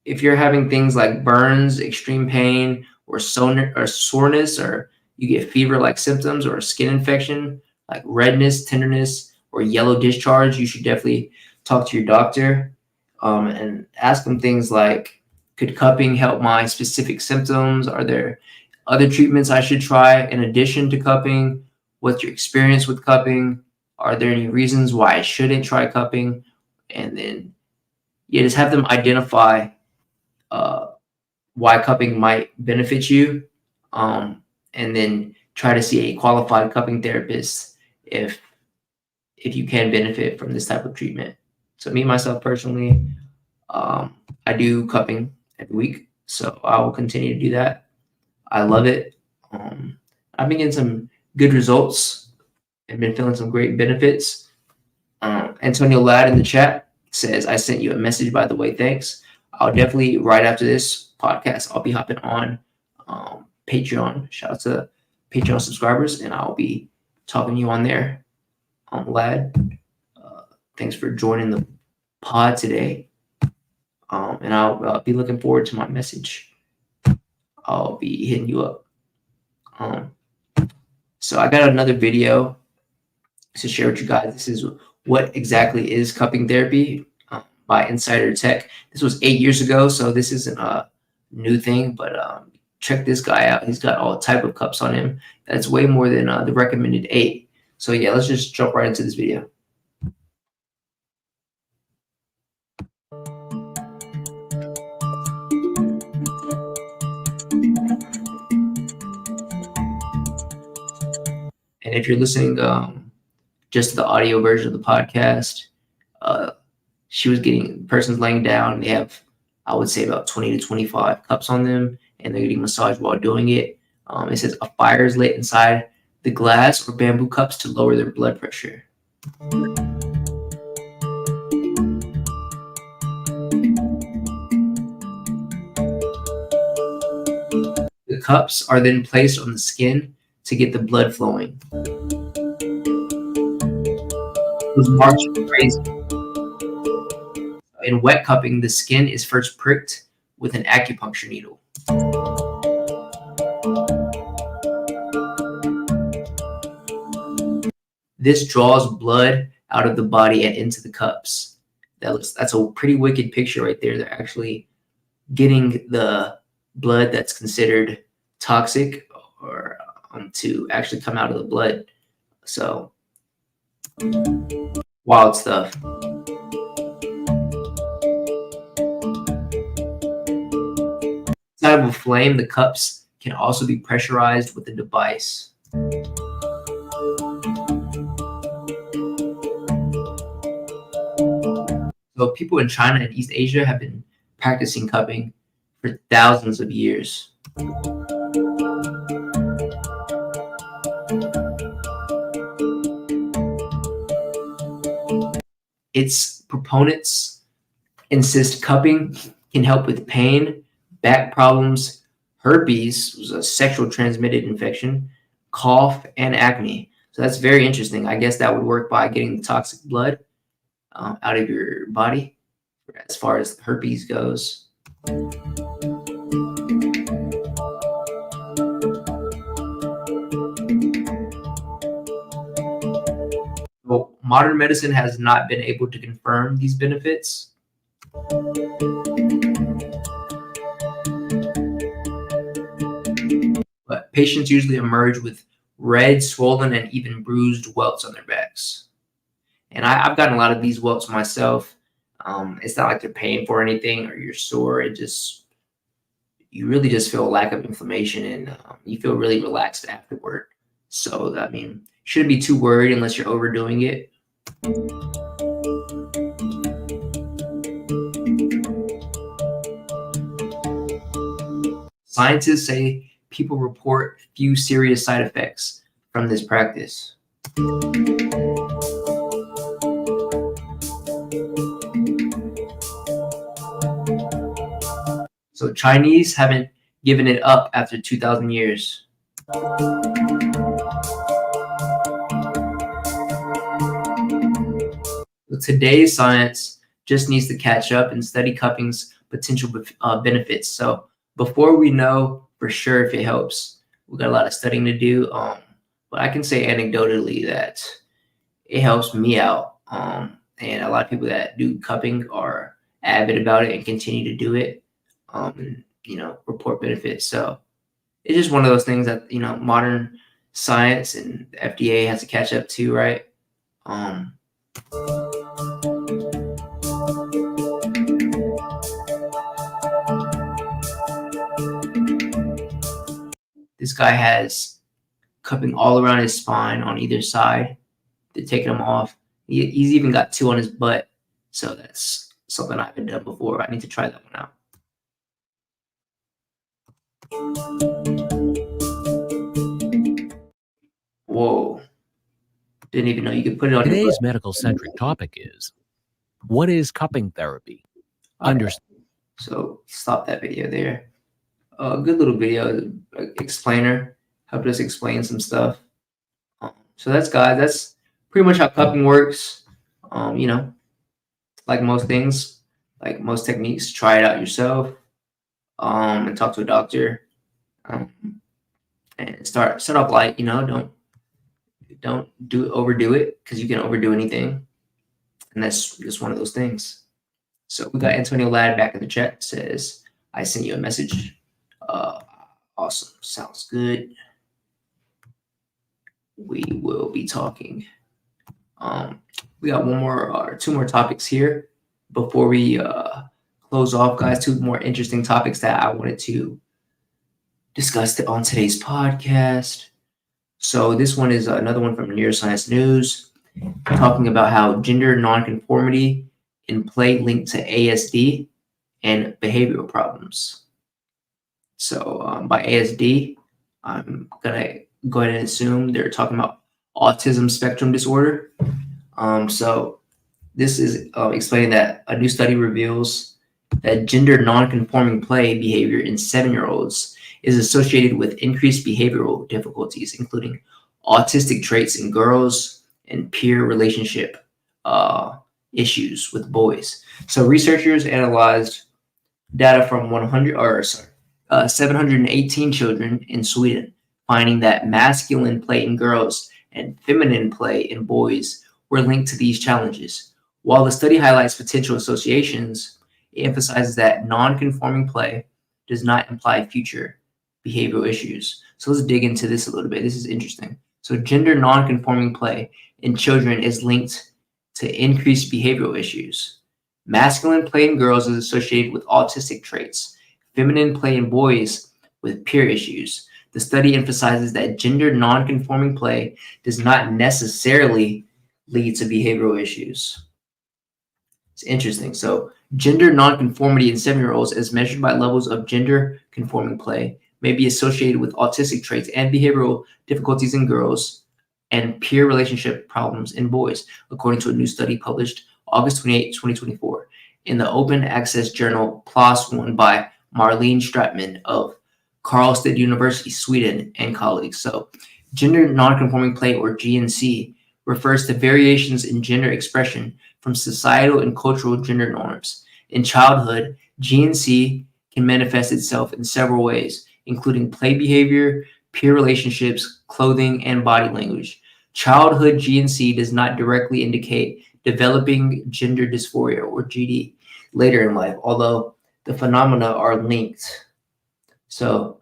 if you're having things like burns, extreme pain, or soreness, or you get fever-like symptoms or a skin infection like redness, tenderness, or yellow discharge, you should definitely talk to your doctor and ask them things like, could cupping help my specific symptoms? Are there other treatments I should try in addition to cupping? What's your experience with cupping? Are there any reasons why I shouldn't try cupping? And then, yeah, just have them identify why cupping might benefit you, and then try to see a qualified cupping therapist if you can benefit from this type of treatment. So me, myself personally, I do cupping every week, so I will continue to do that. I love it. I've been getting some good results and been feeling some great benefits. Antonio Ladd in the chat says, I sent you a message, by the way, thanks. I'll definitely, right after this podcast, I'll be hopping on Patreon. Shout out to Patreon subscribers, and I'll be talking to you on there. Ladd, thanks for joining the pod today. And I'll be looking forward to my message. I'll be hitting you up. So I got another video to share with you guys. This is what exactly is cupping therapy by Insider Tech. This was 8 years ago, so this isn't a new thing, but check this guy out. He's got all type of cups on him. That's way more than the recommended 8. So yeah, let's just jump right into this video. And if you're listening just to the audio version of the podcast, person's laying down. They have, I would say, about 20 to 25 cups on them, and they're getting massaged while doing it. It says a fire is lit inside the glass or bamboo cups to lower their blood pressure. The cups are then placed on the skin to get the blood flowing. Those marks are crazy. In wet cupping, the skin is first pricked with an acupuncture needle. This draws blood out of the body and into the cups. That's a pretty wicked picture right there. They're actually getting the blood that's considered toxic or to actually come out of the blood. So wild stuff. Inside of a flame, the cups can also be pressurized with a device. So people in China and East Asia have been practicing cupping for thousands of years. Its proponents insist cupping can help with pain, back problems, herpes, was a sexual transmitted infection, cough, and acne. So that's very interesting. I guess that would work by getting the toxic blood out of your body as far as herpes goes. Well, modern medicine has not been able to confirm these benefits. But patients usually emerge with red, swollen, and even bruised welts on their backs. And I've gotten a lot of these welts myself. It's not like they're paying for anything or you're sore. You really just feel a lack of inflammation, and you feel really relaxed afterward. So, I mean, shouldn't be too worried unless you're overdoing it. Scientists say people report few serious side effects from this practice. So Chinese haven't given it up after 2,000 years. Today's science just needs to catch up and study cupping's potential benefits. So before we know for sure if it helps. We got a lot of studying to do. But I can say anecdotally that it helps me out. And a lot of people that do cupping are avid about it and continue to do it. And, report benefits. So it's just one of those things that, modern science and the FDA has to catch up to, right? This guy has cupping all around his spine on either side. They're taking them off. He's even got 2 on his butt. So that's something I haven't done before. I need to try that one out. Whoa. Didn't even know you could put it on your Today's butt. medical-centric topic is, what is cupping therapy? So stop that video there. Good little video, explainer, helped us explain some stuff. So that's pretty much how cupping works. Like most things, like most techniques, try it out yourself, and talk to a doctor, and start off light. Don't overdo it, because you can overdo anything, and that's just one of those things. So we got Antonio Ladd back in the chat, says, I sent you a message. Awesome. Sounds good. We will be talking. We got 2 more topics here before we close off, guys. 2 more interesting topics that I wanted to discuss on today's podcast. So this one is another one from Neuroscience News, talking about how gender nonconformity in play linked to ASD and behavioral problems. So by ASD, I'm gonna go ahead and assume they're talking about autism spectrum disorder. So this is explaining that a new study reveals that gender nonconforming play behavior in 7-year-olds is associated with increased behavioral difficulties, including autistic traits in girls and peer relationship issues with boys. So researchers analyzed data from 718 children in Sweden, finding that masculine play in girls and feminine play in boys were linked to these challenges. While the study highlights potential associations, it emphasizes that non-conforming play does not imply future behavioral issues. So let's dig into this a little bit. This is interesting. So gender non-conforming play in children is linked to increased behavioral issues. Masculine play in girls is associated with autistic traits. Feminine play in boys with peer issues. The study emphasizes that gender non-conforming play does not necessarily lead to behavioral issues. It's interesting. So gender nonconformity in 7-year-olds, as measured by levels of gender conforming play, may be associated with autistic traits and behavioral difficulties in girls and peer relationship problems in boys, according to a new study published August 28, 2024, in the open access journal PLOS One by Marlene Stratman of Karlstad University, Sweden, and colleagues. So gender nonconforming play, or GNC, refers to variations in gender expression from societal and cultural gender norms. In childhood, GNC can manifest itself in several ways, including play behavior, peer relationships, clothing, and body language. Childhood GNC does not directly indicate developing gender dysphoria, or GD, later in life, although the phenomena are linked. So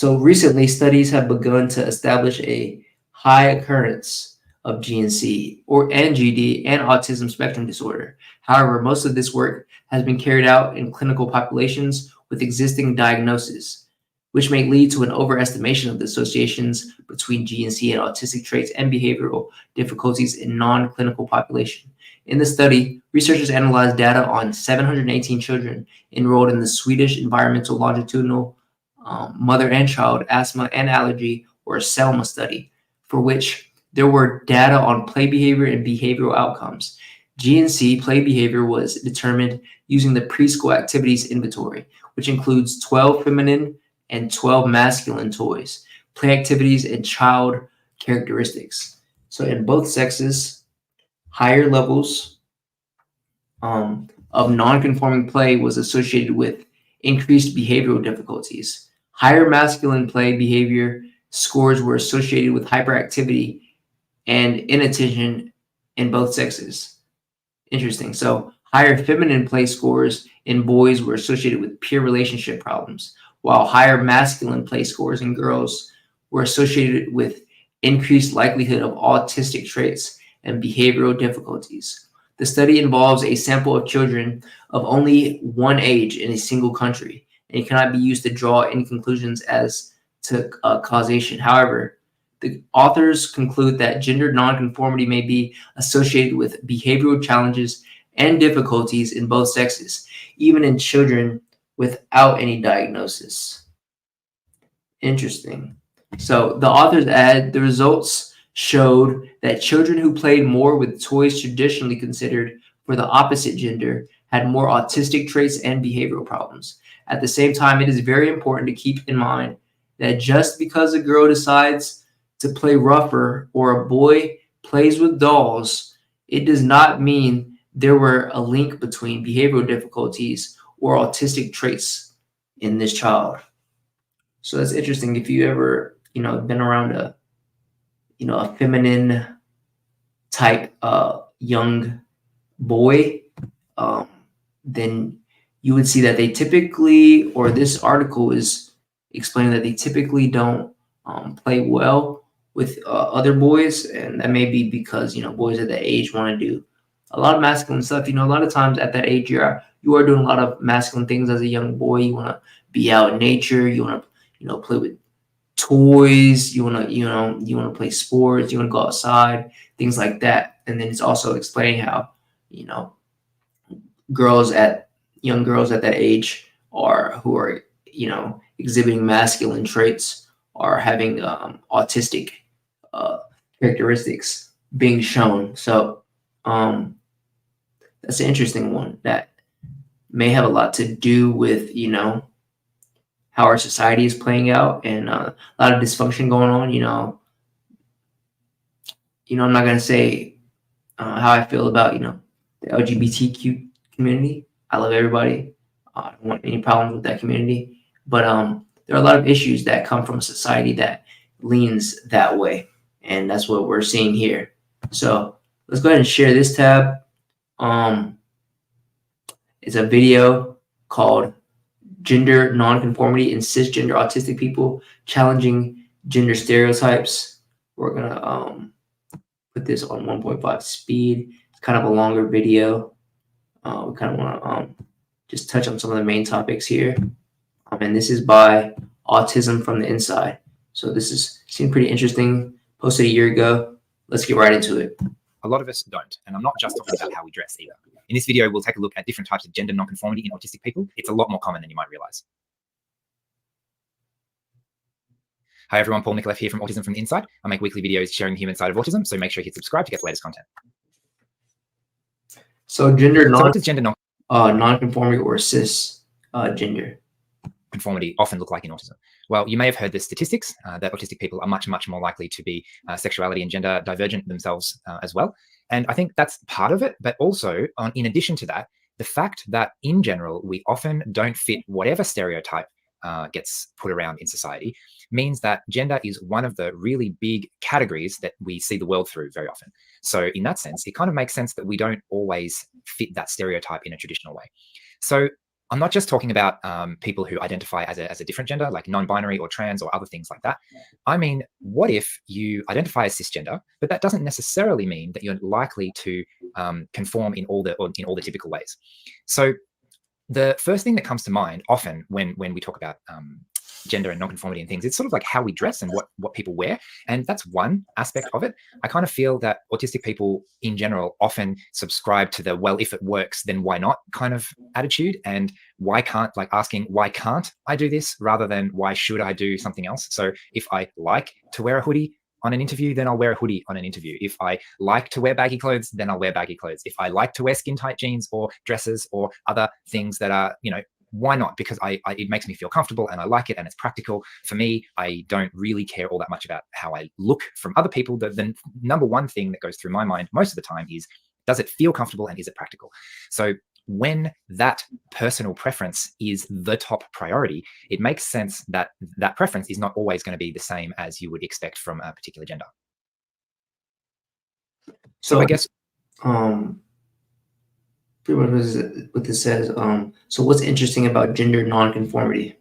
recently, studies have begun to establish a high occurrence of GNC and GD and autism spectrum disorder. However, most of this work has been carried out in clinical populations with existing diagnoses, which may lead to an overestimation of the associations between GNC and autistic traits and behavioral difficulties in non-clinical population. In the study, researchers analyzed data on 718 children enrolled in the Swedish Environmental Longitudinal Mother and Child Asthma and Allergy, or SELMA study, for which there were data on play behavior and behavioral outcomes. GNC play behavior was determined using the preschool activities inventory, which includes 12 feminine and 12 masculine toys, play activities, and child characteristics. So in both sexes, higher levels of non-conforming play was associated with increased behavioral difficulties, Higher masculine play behavior scores were associated with hyperactivity and inattention in both sexes. Interesting. So higher feminine play scores in boys were associated with peer relationship problems, while higher masculine play scores in girls were associated with increased likelihood of autistic traits and behavioral difficulties. The study involves a sample of children of only one age in a single country, and it cannot be used to draw any conclusions as to causation. However, the authors conclude that gender nonconformity may be associated with behavioral challenges and difficulties in both sexes, even in children without any diagnosis. Interesting. So the authors add the results showed that children who played more with toys traditionally considered for the opposite gender had more autistic traits and behavioral problems. At the same time, it is very important to keep in mind that just because a girl decides to play rougher or a boy plays with dolls, it does not mean there were a link between behavioral difficulties or autistic traits in this child. So that's interesting. If you ever, been around a feminine type young boy, then you would see that they typically, or this article is explaining that they typically don't play well with other boys, and that may be because boys at that age want to do a lot of masculine stuff. A lot of times at that age you are doing a lot of masculine things as a young boy. You want to be out in nature. You want to play with toys. You want to play sports. You want to go outside, things like that. And then it's also explaining how young girls at that age who are exhibiting masculine traits are having autistic characteristics being shown. So that's an interesting one that may have a lot to do with how our society is playing out, and a lot of dysfunction going on. I'm not going to say how I feel about the LGBTQ community. I love everybody. I don't want any problems with that community, but there are a lot of issues that come from a society that leans that way, and that's what we're seeing here. So let's go ahead and share this tab. It's a video called Gender Nonconformity in Cisgender Autistic People, Challenging Gender Stereotypes. We're going to put this on 1.5 speed. It's kind of a longer video. We kind of want to just touch on some of the main topics here. And this is by Autism from the Inside. So this seemed pretty interesting. Posted a year ago. Let's get right into it. A lot of us don't. And I'm not just talking about how we dress either. In this video, we'll take a look at different types of gender nonconformity in autistic people. It's a lot more common than you might realize. Hi everyone, Paul Nicoleff here from Autism from the Inside. I make weekly videos sharing the human side of autism, so make sure you hit subscribe to get the latest content. So what does gender nonconformity or cis gender conformity often look like in autism? Well, you may have heard the statistics that autistic people are much, much more likely to be sexuality and gender divergent themselves as well. And I think that's part of it. But also, in addition to that, the fact that in general, we often don't fit whatever stereotype gets put around in society means that gender is one of the really big categories that we see the world through very often. So in that sense, it kind of makes sense that we don't always fit that stereotype in a traditional way. So I'm not just talking about people who identify as a different gender, like non-binary or trans or other things like that. I mean, what if you identify as cisgender, but that doesn't necessarily mean that you're likely to conform in all the typical ways. So the first thing that comes to mind often when we talk about gender and nonconformity and things, it's sort of like how we dress and what people wear. And that's one aspect of it. I kind of feel that autistic people in general often subscribe to the, well, if it works, then why not kind of attitude. And asking, why can't I do this rather than why should I do something else? So if I like to wear a hoodie on an interview, then I'll wear a hoodie on an interview. If I like to wear baggy clothes, then I'll wear baggy clothes. If I like to wear skin tight jeans or dresses or other things that are, why not? Because it makes me feel comfortable and I like it and it's practical. For me, I don't really care all that much about how I look from other people. The number one thing that goes through my mind most of the time is, does it feel comfortable and is it practical? So when that personal preference is the top priority, it makes sense that that preference is not always going to be the same as you would expect from a particular gender. So I guess pretty much what this says. So what's interesting about gender nonconformity?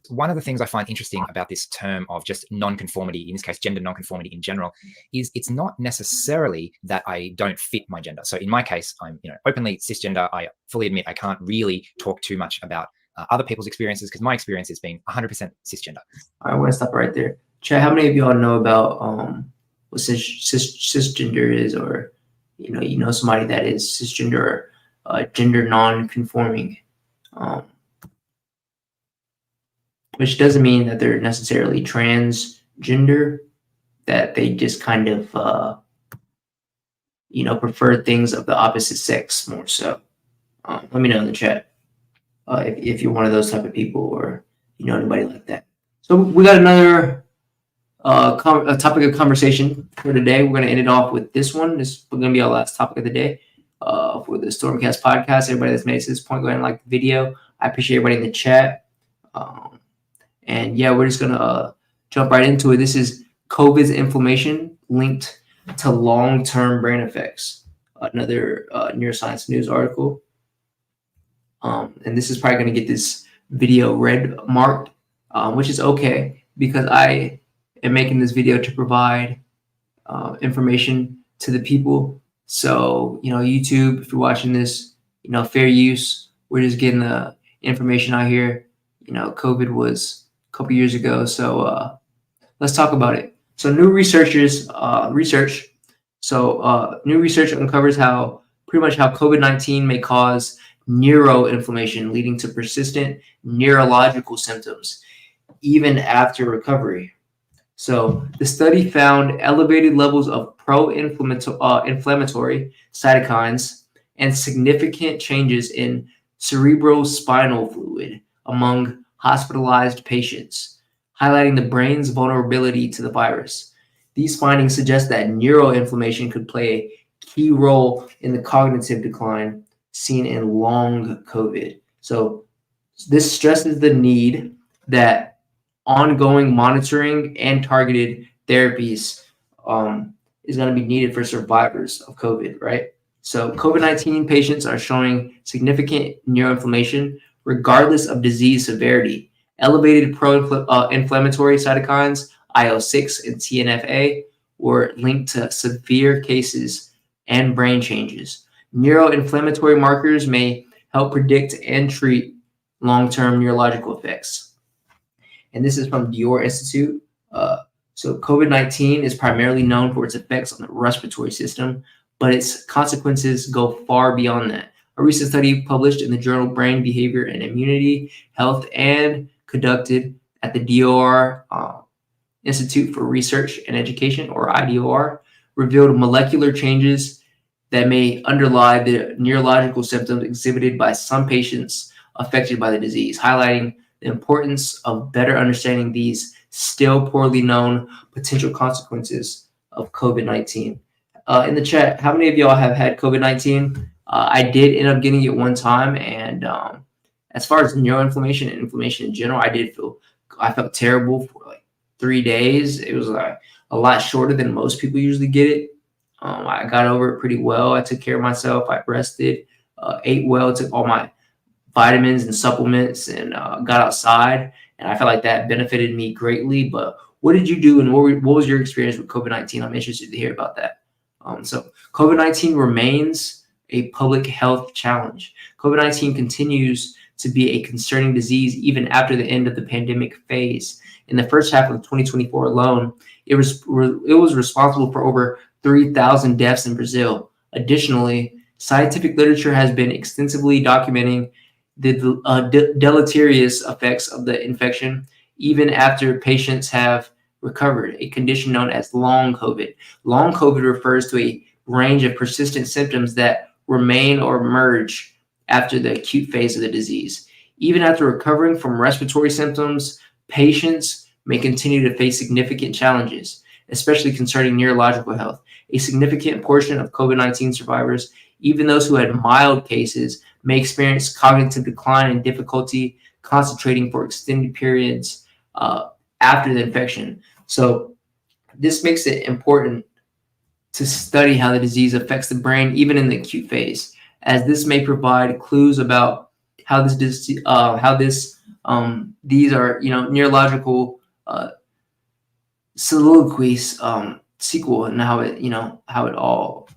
One of the things I find interesting about this term of just nonconformity, in this case, gender nonconformity in general, is it's not necessarily that I don't fit my gender. So in my case, I'm openly cisgender. I fully admit I can't really talk too much about other people's experiences because my experience has been 100% cisgender. I want to stop right there. Chad, how many of y'all know about what cisgender is, or you know somebody that is cisgender or gender non-conforming? Which doesn't mean that they're necessarily transgender, that they just kind of, prefer things of the opposite sex more so. Let me know in the chat if you're one of those type of people, or anybody like that. So we got another a topic of conversation for today. We're going to end it off with this one. This is going to be our last topic of the day for the StormCast podcast. Everybody that's made it to this point, go ahead and like the video. I appreciate everybody in the chat. And yeah, we're just going to jump right into it. This is COVID's inflammation linked to long-term brain effects. Another neuroscience news article. And this is probably going to get this video red marked, which is okay, because I am making this video to provide information to the people. So, YouTube, if you're watching this, fair use. We're just getting the information out here. COVID was a couple years ago. So let's talk about it. So new research uncovers how COVID-19 may cause neuroinflammation, leading to persistent neurological symptoms even after recovery. So the study found elevated levels of pro-inflammatory cytokines and significant changes in cerebrospinal fluid among hospitalized patients, highlighting the brain's vulnerability to the virus. These findings suggest that neuroinflammation could play a key role in the cognitive decline seen in long COVID. So this stresses the need that ongoing monitoring and targeted therapies is going to be needed for survivors of COVID, right? So COVID-19 patients are showing significant neuroinflammation regardless of disease severity. Elevated pro-inflammatory cytokines, IL-6 and TNF-A, were linked to severe cases and brain changes. Neuroinflammatory markers may help predict and treat long-term neurological effects. And this is from Dior Institute. So COVID-19 is primarily known for its effects on the respiratory system, but its consequences go far beyond that. A recent study published in the journal Brain Behavior and Immunity Health and conducted at the Dior Institute for Research and Education, or IDOR, revealed molecular changes that may underlie the neurological symptoms exhibited by some patients affected by the disease, highlighting the importance of better understanding these still poorly known potential consequences of COVID-19. In the chat, how many of y'all have had COVID-19? I did end up getting it one time, and as far as neuroinflammation and inflammation in general, I felt terrible for like 3 days. It was a lot shorter than most people usually get it. I got over it pretty well. I took care of myself. I rested, ate well, took all my vitamins and supplements, and got outside. And I felt like that benefited me greatly. But what did you do, and what was your experience with COVID-19? I'm interested to hear about that. So COVID-19 remains a public health challenge. COVID-19 continues to be a concerning disease even after the end of the pandemic phase. In the first half of 2024 alone, it was responsible for over 3,000 deaths in Brazil. Additionally, scientific literature has been extensively documenting the deleterious effects of the infection even after patients have recovered, a condition known as long COVID. Long COVID refers to a range of persistent symptoms that remain or emerge after the acute phase of the disease. Even after recovering from respiratory symptoms, patients may continue to face significant challenges, especially concerning neurological health. A significant portion of COVID-19 survivors, even those who had mild cases, may experience cognitive decline and difficulty concentrating for extended periods after the infection. So this makes it important to study how the disease affects the brain even in the acute phase, as this may provide clues about how these are, neurological soliloquies sequel, and how it all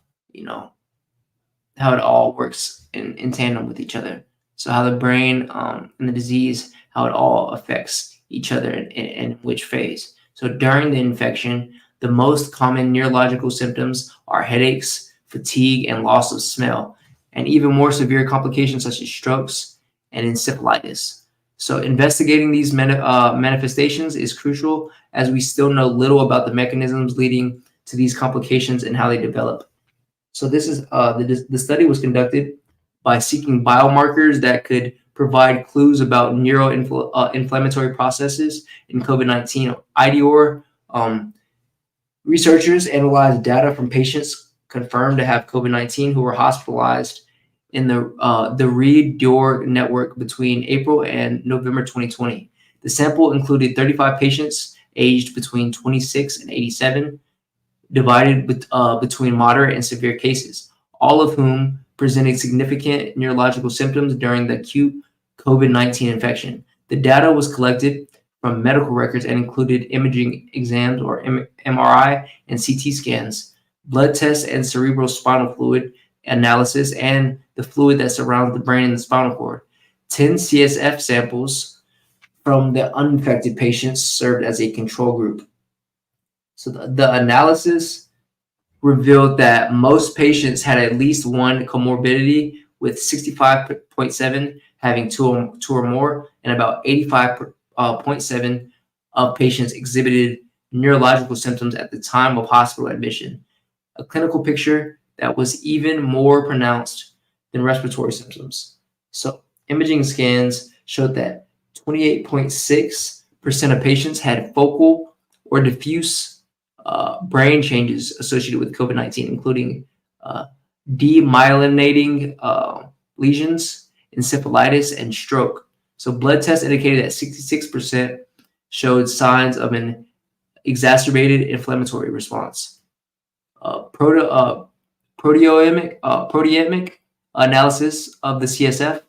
works in tandem with each other. So how the brain and the disease, how it all affects each other in which phase. So during the infection, the most common neurological symptoms are headaches, fatigue, and loss of smell, and even more severe complications such as strokes and encephalitis. So investigating these manifestations is crucial, as we still know little about the mechanisms leading to these complications and how they develop. So this is the study was conducted by seeking biomarkers that could provide clues about neuroinflammatory processes in COVID-19. IDOR researchers analyzed data from patients confirmed to have COVID-19 who were hospitalized in the Read-Door network between April and November 2020. The sample included 35 patients aged between 26 and 87, divided between moderate and severe cases, all of whom presented significant neurological symptoms during the acute COVID-19 infection. The data was collected from medical records and included imaging exams, or MRI and CT scans, blood tests and cerebral spinal fluid analysis, and the fluid that surrounds the brain and the spinal cord. 10 CSF samples from the uninfected patients served as a control group. So the analysis revealed that most patients had at least one comorbidity, with 65.7 having two or more, and about 85.7 of patients exhibited neurological symptoms at the time of hospital admission, a clinical picture that was even more pronounced than respiratory symptoms. So imaging scans showed that 28.6% of patients had focal or diffuse brain changes associated with COVID-19, including demyelinating lesions, encephalitis, and stroke. So blood tests indicated that 66% showed signs of an exacerbated inflammatory response. Proteomic analysis of the CSF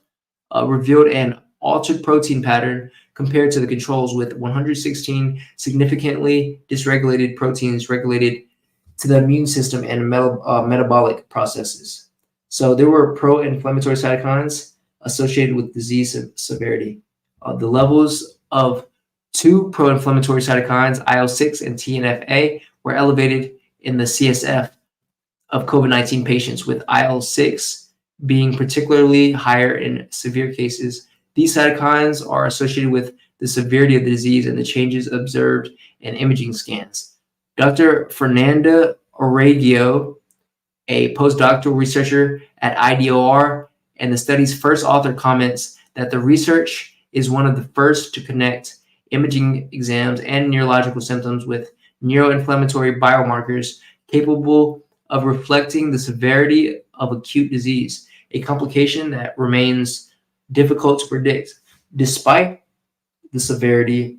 revealed an altered protein pattern compared to the controls, with 116 significantly dysregulated proteins regulated to the immune system and metabolic processes. So there were pro-inflammatory cytokines associated with disease severity. The levels of two pro-inflammatory cytokines, IL-6 and TNF-A, were elevated in the CSF of COVID-19 patients, with IL-6 being particularly higher in severe cases. These cytokines are associated with the severity of the disease and the changes observed in imaging scans. Dr. Fernanda Oregio, a postdoctoral researcher at IDOR and the study's first author, comments that the research is one of the first to connect imaging exams and neurological symptoms with neuroinflammatory biomarkers capable of reflecting the severity of acute disease, a complication that remains difficult to predict. Despite the severity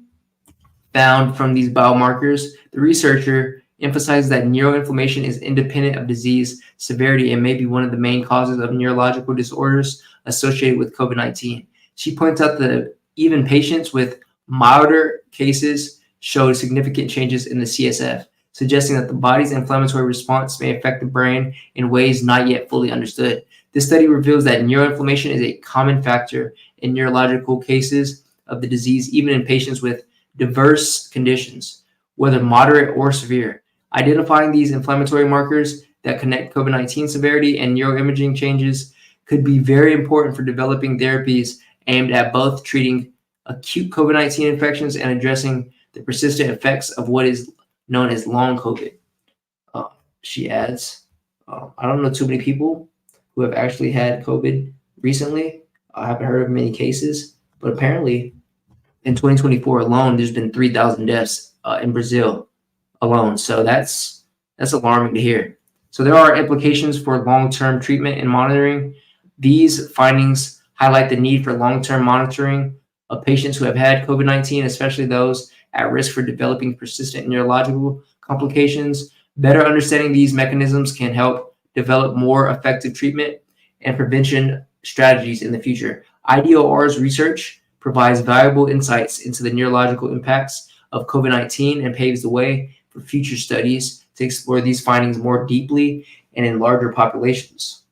found from these biomarkers, the researcher emphasizes that neuroinflammation is independent of disease severity and may be one of the main causes of neurological disorders associated with COVID-19. She points out that even patients with milder cases showed significant changes in the CSF, suggesting that the body's inflammatory response may affect the brain in ways not yet fully understood. This study reveals that neuroinflammation is a common factor in neurological cases of the disease, even in patients with diverse conditions, whether moderate or severe. Identifying these inflammatory markers that connect COVID-19 severity and neuroimaging changes could be very important for developing therapies aimed at both treating acute COVID-19 infections and addressing the persistent effects of what is known as long COVID. She adds, I don't know too many people who have actually had COVID recently. I haven't heard of many cases, but apparently in 2024 alone, there's been 3,000 deaths in Brazil alone. So that's alarming to hear. So there are implications for long-term treatment and monitoring. These findings highlight the need for long-term monitoring of patients who have had COVID-19, especially those at risk for developing persistent neurological complications. Better understanding these mechanisms can help develop more effective treatment and prevention strategies in the future. IDOR's research provides valuable insights into the neurological impacts of COVID-19 and paves the way for future studies to explore these findings more deeply and in larger populations.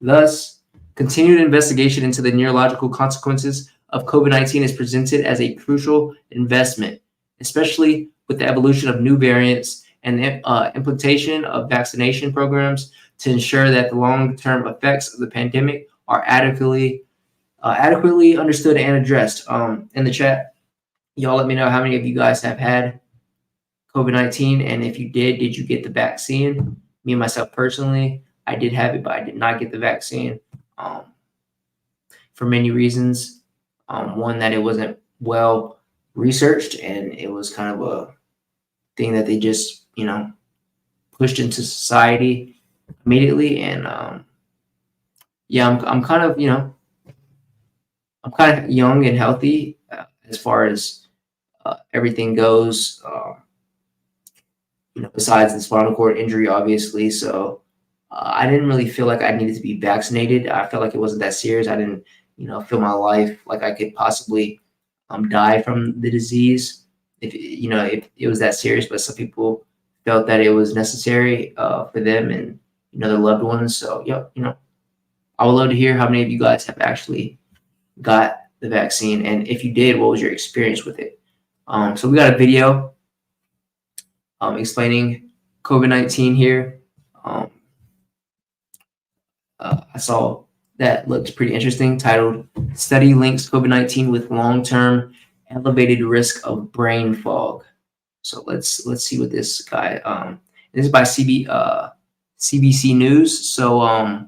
Thus, continued investigation into the neurological consequences of COVID-19 is presented as a crucial investment, especially with the evolution of new variants and the implementation of vaccination programs to ensure that the long-term effects of the pandemic are adequately understood and addressed. In the chat, y'all let me know how many of you guys have had COVID-19, and if you did you get the vaccine? Me and myself personally, I did have it, but I did not get the vaccine for many reasons. One, that it wasn't well researched, and it was kind of a thing that they just, pushed into society immediately. And yeah, I'm kind of, I'm kind of young and healthy as far as everything goes. Besides the spinal cord injury, obviously. So I didn't really feel like I needed to be vaccinated. I felt like it wasn't that serious. I didn't, feel my life like I could possibly die from the disease if it was that serious. But some people felt that it was necessary for them and their loved ones. So yeah, I would love to hear how many of you guys have actually got the vaccine, and if you did, what was your experience with it? So we got a video explaining COVID-19 here. I saw that looked pretty interesting, titled "Study Links COVID-19 with Long-Term Elevated Risk of Brain Fog." So let's see what this guy. This is by CBC News. So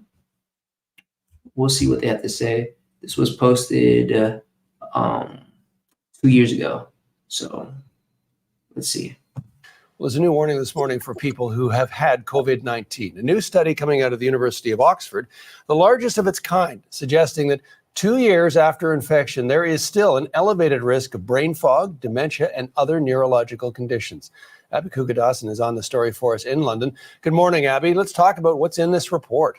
we'll see what they have to say. This was posted 2 years ago. So let's see. Well, there's a new warning this morning for people who have had COVID-19. A new study coming out of the University of Oxford, the largest of its kind, suggesting that 2 years after infection, there is still an elevated risk of brain fog, dementia, and other neurological conditions. Abby Kugadasan is on the story for us in London. Good morning, Abby. Let's talk about what's in this report.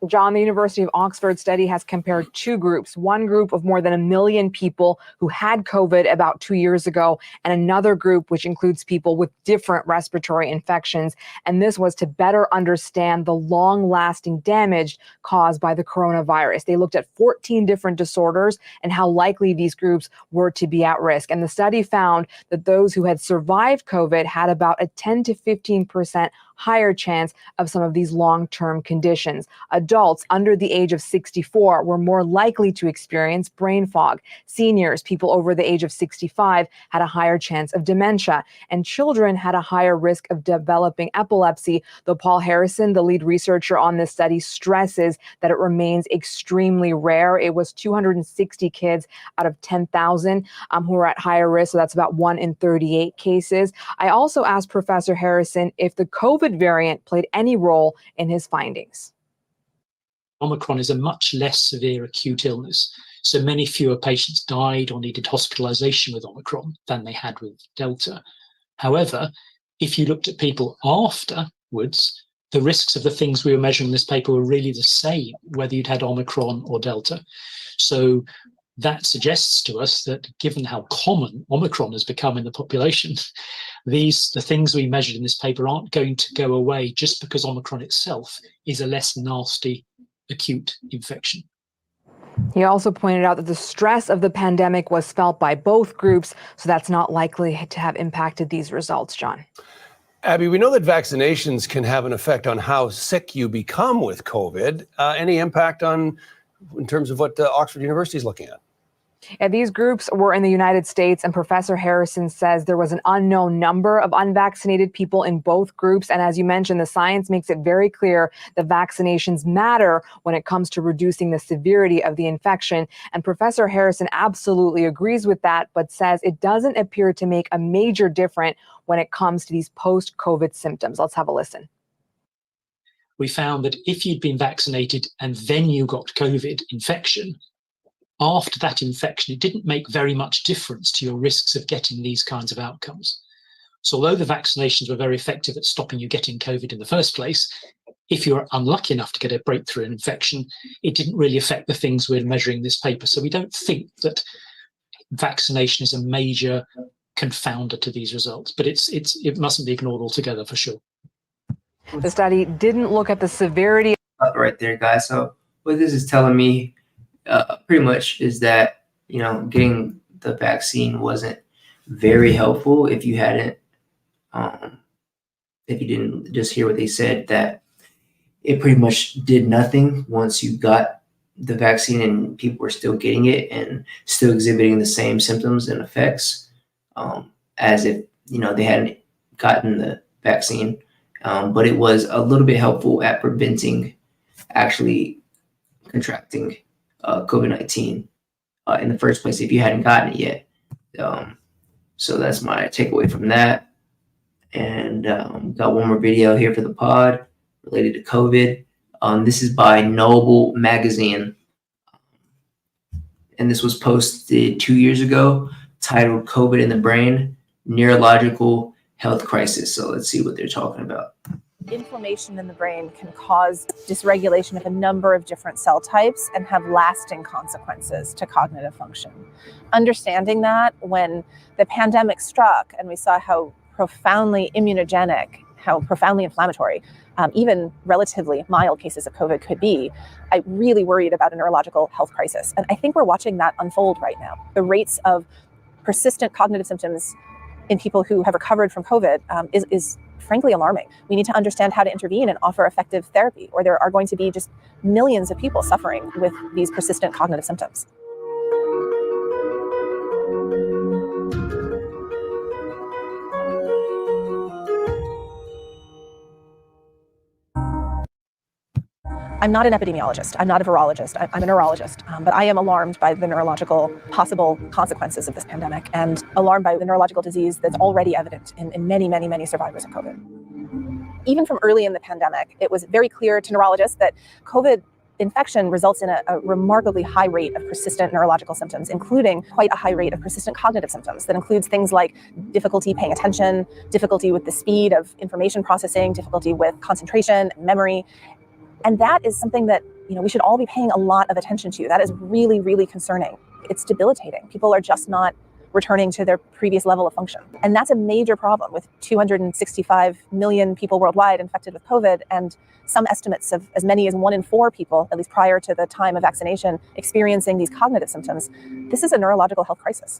John, the University of Oxford study has compared two groups, one group of more than 1 million people who had COVID about 2 years ago, and another group which includes people with different respiratory infections. And this was to better understand the long-lasting damage caused by the coronavirus. They looked at 14 different disorders and how likely these groups were to be at risk. And the study found that those who had survived COVID had about a 10 to 15% higher chance of some of these long-term conditions. Adults under the age of 64 were more likely to experience brain fog. Seniors, people over the age of 65, had a higher chance of dementia, and children had a higher risk of developing epilepsy, though Paul Harrison, the lead researcher on this study, stresses that it remains extremely rare. It was 260 kids out of 10,000 who were at higher risk, so that's about 1 in 38 cases. I also asked Professor Harrison if the COVID variant played any role in his findings. Omicron is a much less severe acute illness, so many fewer patients died or needed hospitalization with Omicron than they had with Delta. However, if you looked at people afterwards, the risks of the things we were measuring in this paper were really the same, whether you'd had Omicron or Delta. So that suggests to us that given how common Omicron has become in the population, the things we measured in this paper aren't going to go away just because Omicron itself is a less nasty acute infection. He also pointed out that the stress of the pandemic was felt by both groups, so that's not likely to have impacted these results, John. Abby, we know that vaccinations can have an effect on how sick you become with COVID. Any impact in terms of what Oxford University is looking at? Yeah, these groups were in the United States, and Professor Harrison says there was an unknown number of unvaccinated people in both groups. And as you mentioned, the science makes it very clear that vaccinations matter when it comes to reducing the severity of the infection. And Professor Harrison absolutely agrees with that, but says it doesn't appear to make a major difference when it comes to these post-COVID symptoms. Let's have a listen. we found that if you'd been vaccinated and then you got COVID infection, after that infection, it didn't make very much difference to your risks of getting these kinds of outcomes. So although the vaccinations were very effective at stopping you getting COVID in the first place, if you were unlucky enough to get a breakthrough infection, it didn't really affect the things we're measuring in this paper. So we don't think that vaccination is a major confounder to these results, but it mustn't be ignored altogether for sure. The study didn't look at the severity. Right there, guys. So what this is telling me pretty much is that, getting the vaccine wasn't very helpful if you hadn't, if you didn't just hear what they said, that it pretty much did nothing once you got the vaccine and people were still getting it and still exhibiting the same symptoms and effects as if, they hadn't gotten the vaccine. But it was a little bit helpful at preventing actually contracting COVID-19 in the first place if you hadn't gotten it yet. So that's my takeaway from that. And got one more video here for the pod related to COVID. This is by Noble Magazine. And this was posted 2 years ago, titled COVID in the Brain, Neurological Health Crisis. So let's see what they're talking about. Inflammation in the brain can cause dysregulation of a number of different cell types and have lasting consequences to cognitive function. Understanding that when the pandemic struck and we saw how profoundly immunogenic, how profoundly inflammatory, even relatively mild cases of COVID could be, I really worried about a neurological health crisis. And I think we're watching that unfold right now. The rates of persistent cognitive symptoms in people who have recovered from COVID is frankly alarming. We need to understand how to intervene and offer effective therapy, or there are going to be just millions of people suffering with these persistent cognitive symptoms. I'm not an epidemiologist. I'm not a virologist. I'm a neurologist. But I am alarmed by the neurological possible consequences of this pandemic and alarmed by the neurological disease that's already evident in many, many, many survivors of COVID. Even from early in the pandemic, it was very clear to neurologists that COVID infection results in a remarkably high rate of persistent neurological symptoms, including quite a high rate of persistent cognitive symptoms. That includes things like difficulty paying attention, difficulty with the speed of information processing, difficulty with concentration, memory. And that is something that, we should all be paying a lot of attention to. That is really, really concerning. It's debilitating. People are just not returning to their previous level of function. And that's a major problem with 265 million people worldwide infected with COVID, and some estimates of as many as 1 in 4 people, at least prior to the time of vaccination, experiencing these cognitive symptoms. This is a neurological health crisis.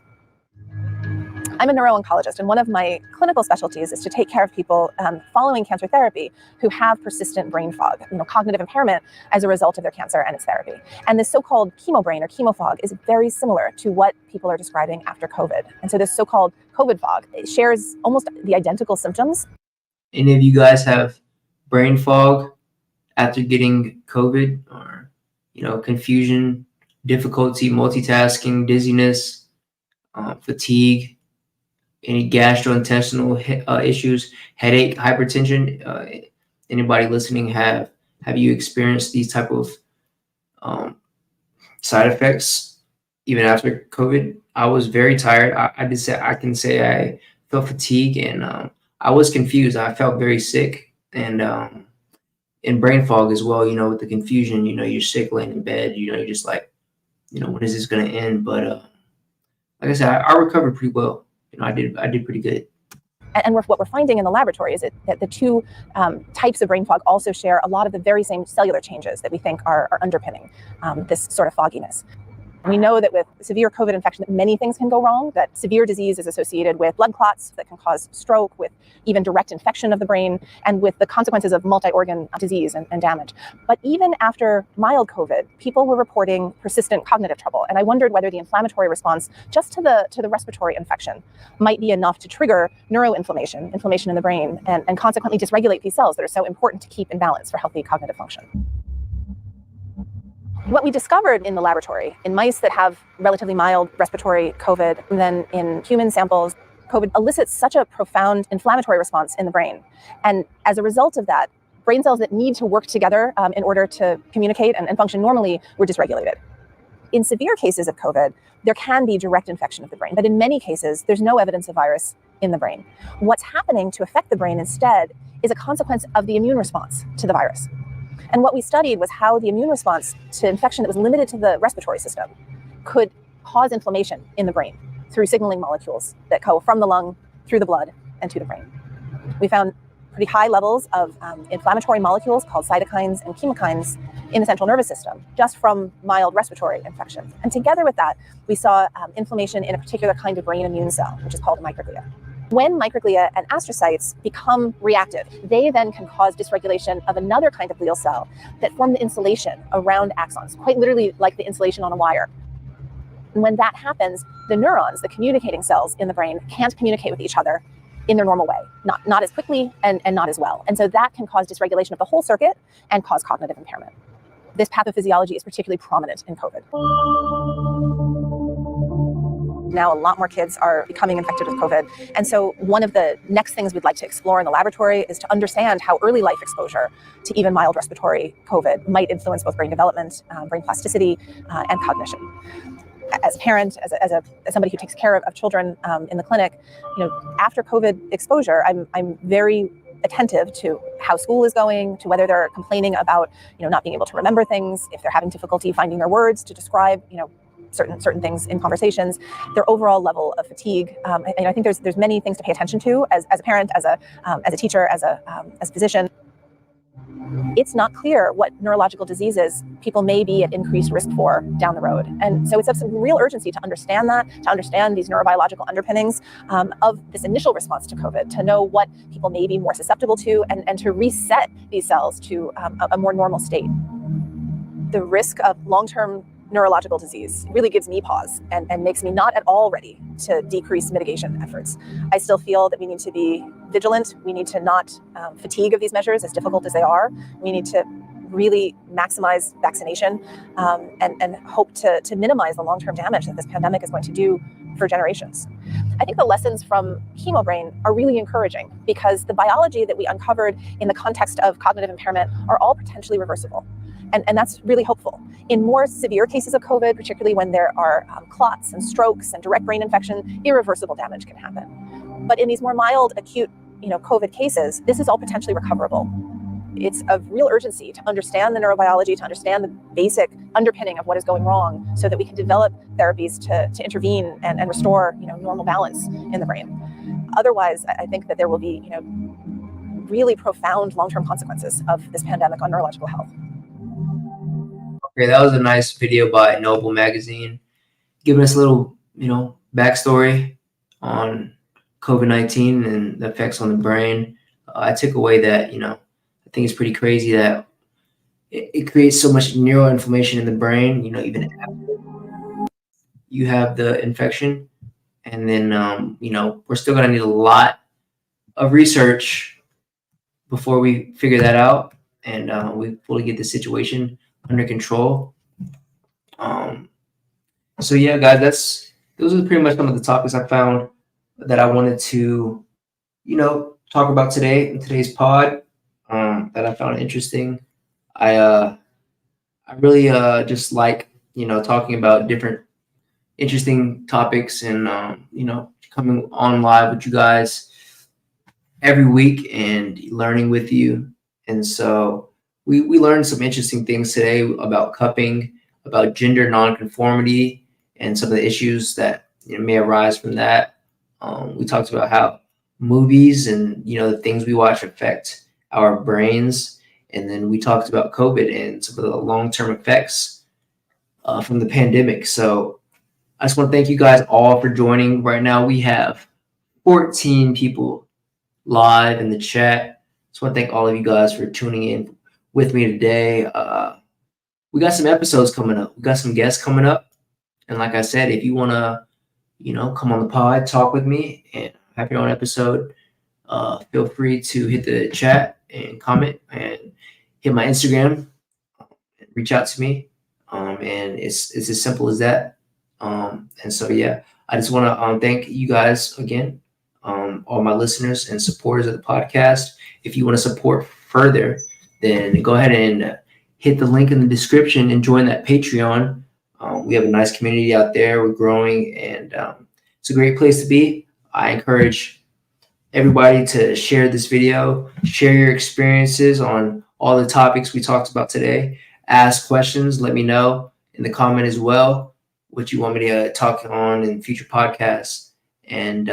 I'm a neuro-oncologist, and one of my clinical specialties is to take care of people following cancer therapy who have persistent brain fog, cognitive impairment as a result of their cancer and its therapy. And this so-called chemo brain or chemo fog is very similar to what people are describing after COVID. And so this so-called COVID fog, it shares almost the identical symptoms. Any of you guys have brain fog after getting COVID, or, confusion, difficulty multitasking, dizziness, fatigue? Any gastrointestinal issues, headache, hypertension? Anybody listening have you experienced these type of side effects even after COVID? I was very tired. I can say I felt fatigue, and I was confused. I felt very sick, and in brain fog as well. With the confusion, you're sick laying in bed. You're just like, when is this going to end? But like I said, I recovered pretty well. I did pretty good. And what we're finding in the laboratory is that the two types of brain fog also share a lot of the very same cellular changes that we think are underpinning this sort of fogginess. We know that with severe COVID infection, that many things can go wrong, that severe disease is associated with blood clots that can cause stroke, with even direct infection of the brain, and with the consequences of multi-organ disease and damage. But even after mild COVID, people were reporting persistent cognitive trouble. And I wondered whether the inflammatory response just to the respiratory infection might be enough to trigger neuroinflammation, inflammation in the brain, and consequently dysregulate these cells that are so important to keep in balance for healthy cognitive function. What we discovered in the laboratory, in mice that have relatively mild respiratory COVID, and then in human samples, COVID elicits such a profound inflammatory response in the brain. And as a result of that, brain cells that need to work together in order to communicate and function normally were dysregulated. In severe cases of COVID, there can be direct infection of the brain, but in many cases, there's no evidence of virus in the brain. What's happening to affect the brain instead is a consequence of the immune response to the virus. And what we studied was how the immune response to infection that was limited to the respiratory system could cause inflammation in the brain through signaling molecules that go from the lung through the blood and to the brain. We found pretty high levels of inflammatory molecules called cytokines and chemokines in the central nervous system, just from mild respiratory infections. And together with that, we saw inflammation in a particular kind of brain immune cell, which is called microglia. When microglia and astrocytes become reactive, they then can cause dysregulation of another kind of glial cell that form the insulation around axons, quite literally like the insulation on a wire. And when that happens, the neurons, the communicating cells in the brain, can't communicate with each other in their normal way, not as quickly and not as well. And so that can cause dysregulation of the whole circuit and cause cognitive impairment. This pathophysiology is particularly prominent in COVID. Now a lot more kids are becoming infected with COVID. And so one of the next things we'd like to explore in the laboratory is to understand how early life exposure to even mild respiratory COVID might influence both brain development, brain plasticity, and cognition. As a parent, as somebody who takes care of children in the clinic, after COVID exposure, I'm very attentive to how school is going, to whether they're complaining about not being able to remember things, if they're having difficulty finding their words to describe certain things in conversations, their overall level of fatigue. And I think there's many things to pay attention to as a parent, as a teacher, as a physician. It's not clear what neurological diseases people may be at increased risk for down the road. And so it's of some real urgency to understand that, to understand these neurobiological underpinnings of this initial response to COVID, to know what people may be more susceptible to, and to reset these cells to a more normal state. The risk of long-term neurological disease really gives me pause and makes me not at all ready to decrease mitigation efforts. I still feel that we need to be vigilant. We need to not fatigue of these measures, as difficult as they are. We need to really maximize vaccination and hope to minimize the long-term damage that this pandemic is going to do for generations. I think the lessons from Chemobrain are really encouraging because the biology that we uncovered in the context of cognitive impairment are all potentially reversible. And that's really hopeful. In more severe cases of COVID, particularly when there are clots and strokes and direct brain infection, irreversible damage can happen. But in these more mild, acute, COVID cases, this is all potentially recoverable. It's of real urgency to understand the neurobiology, to understand the basic underpinning of what is going wrong, so that we can develop therapies to intervene and restore, normal balance in the brain. Otherwise, I think that there will be, really profound long-term consequences of this pandemic on neurological health. Okay, that was a nice video by Noble Magazine, giving us a little, backstory on COVID-19 and the effects on the brain. I took away that, I think it's pretty crazy that it creates so much neuroinflammation in the brain, even after you have the infection. And then, we're still going to need a lot of research before we figure that out and we fully get the situation under control. So yeah, guys, those are pretty much some of the topics I found that I wanted to, talk about today in today's pod, that I found interesting. I really just like, talking about different interesting topics and, coming on live with you guys every week and learning with you. And so we learned some interesting things today about cupping, about gender nonconformity, and some of the issues that may arise from that. We talked about how movies and the things we watch affect our brains, and then we talked about COVID and some of the long-term effects from the pandemic. So I just want to thank you guys all for joining. Right now we have 14 people live in the chat. Just want to thank all of you guys for tuning in with me today. We got some episodes coming up. We got some guests coming up. And like I said, if you want to, come on the pod, talk with me and have your own episode, feel free to hit the chat and comment and hit my Instagram, reach out to me. And it's as simple as that. And so, yeah, I just want to thank you guys again, all my listeners and supporters of the podcast. If you want to support further, then go ahead and hit the link in the description and join that Patreon. We have a nice community out there. We're growing, and it's a great place to be. I encourage everybody to share this video, share your experiences on all the topics we talked about today. Ask questions. Let me know in the comment as well what you want me to talk on in future podcasts, and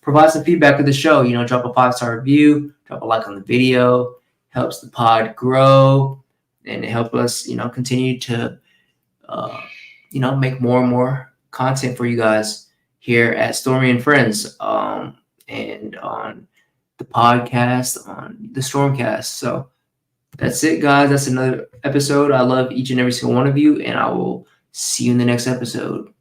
provide some feedback of the show. Drop a 5-star review, drop a like on the video. Helps the pod grow, and it helps us, continue to, make more and more content for you guys here at Stormy and Friends, and on the podcast, on the StormCast. So that's it, guys. That's another episode. I love each and every single one of you, and I will see you in the next episode.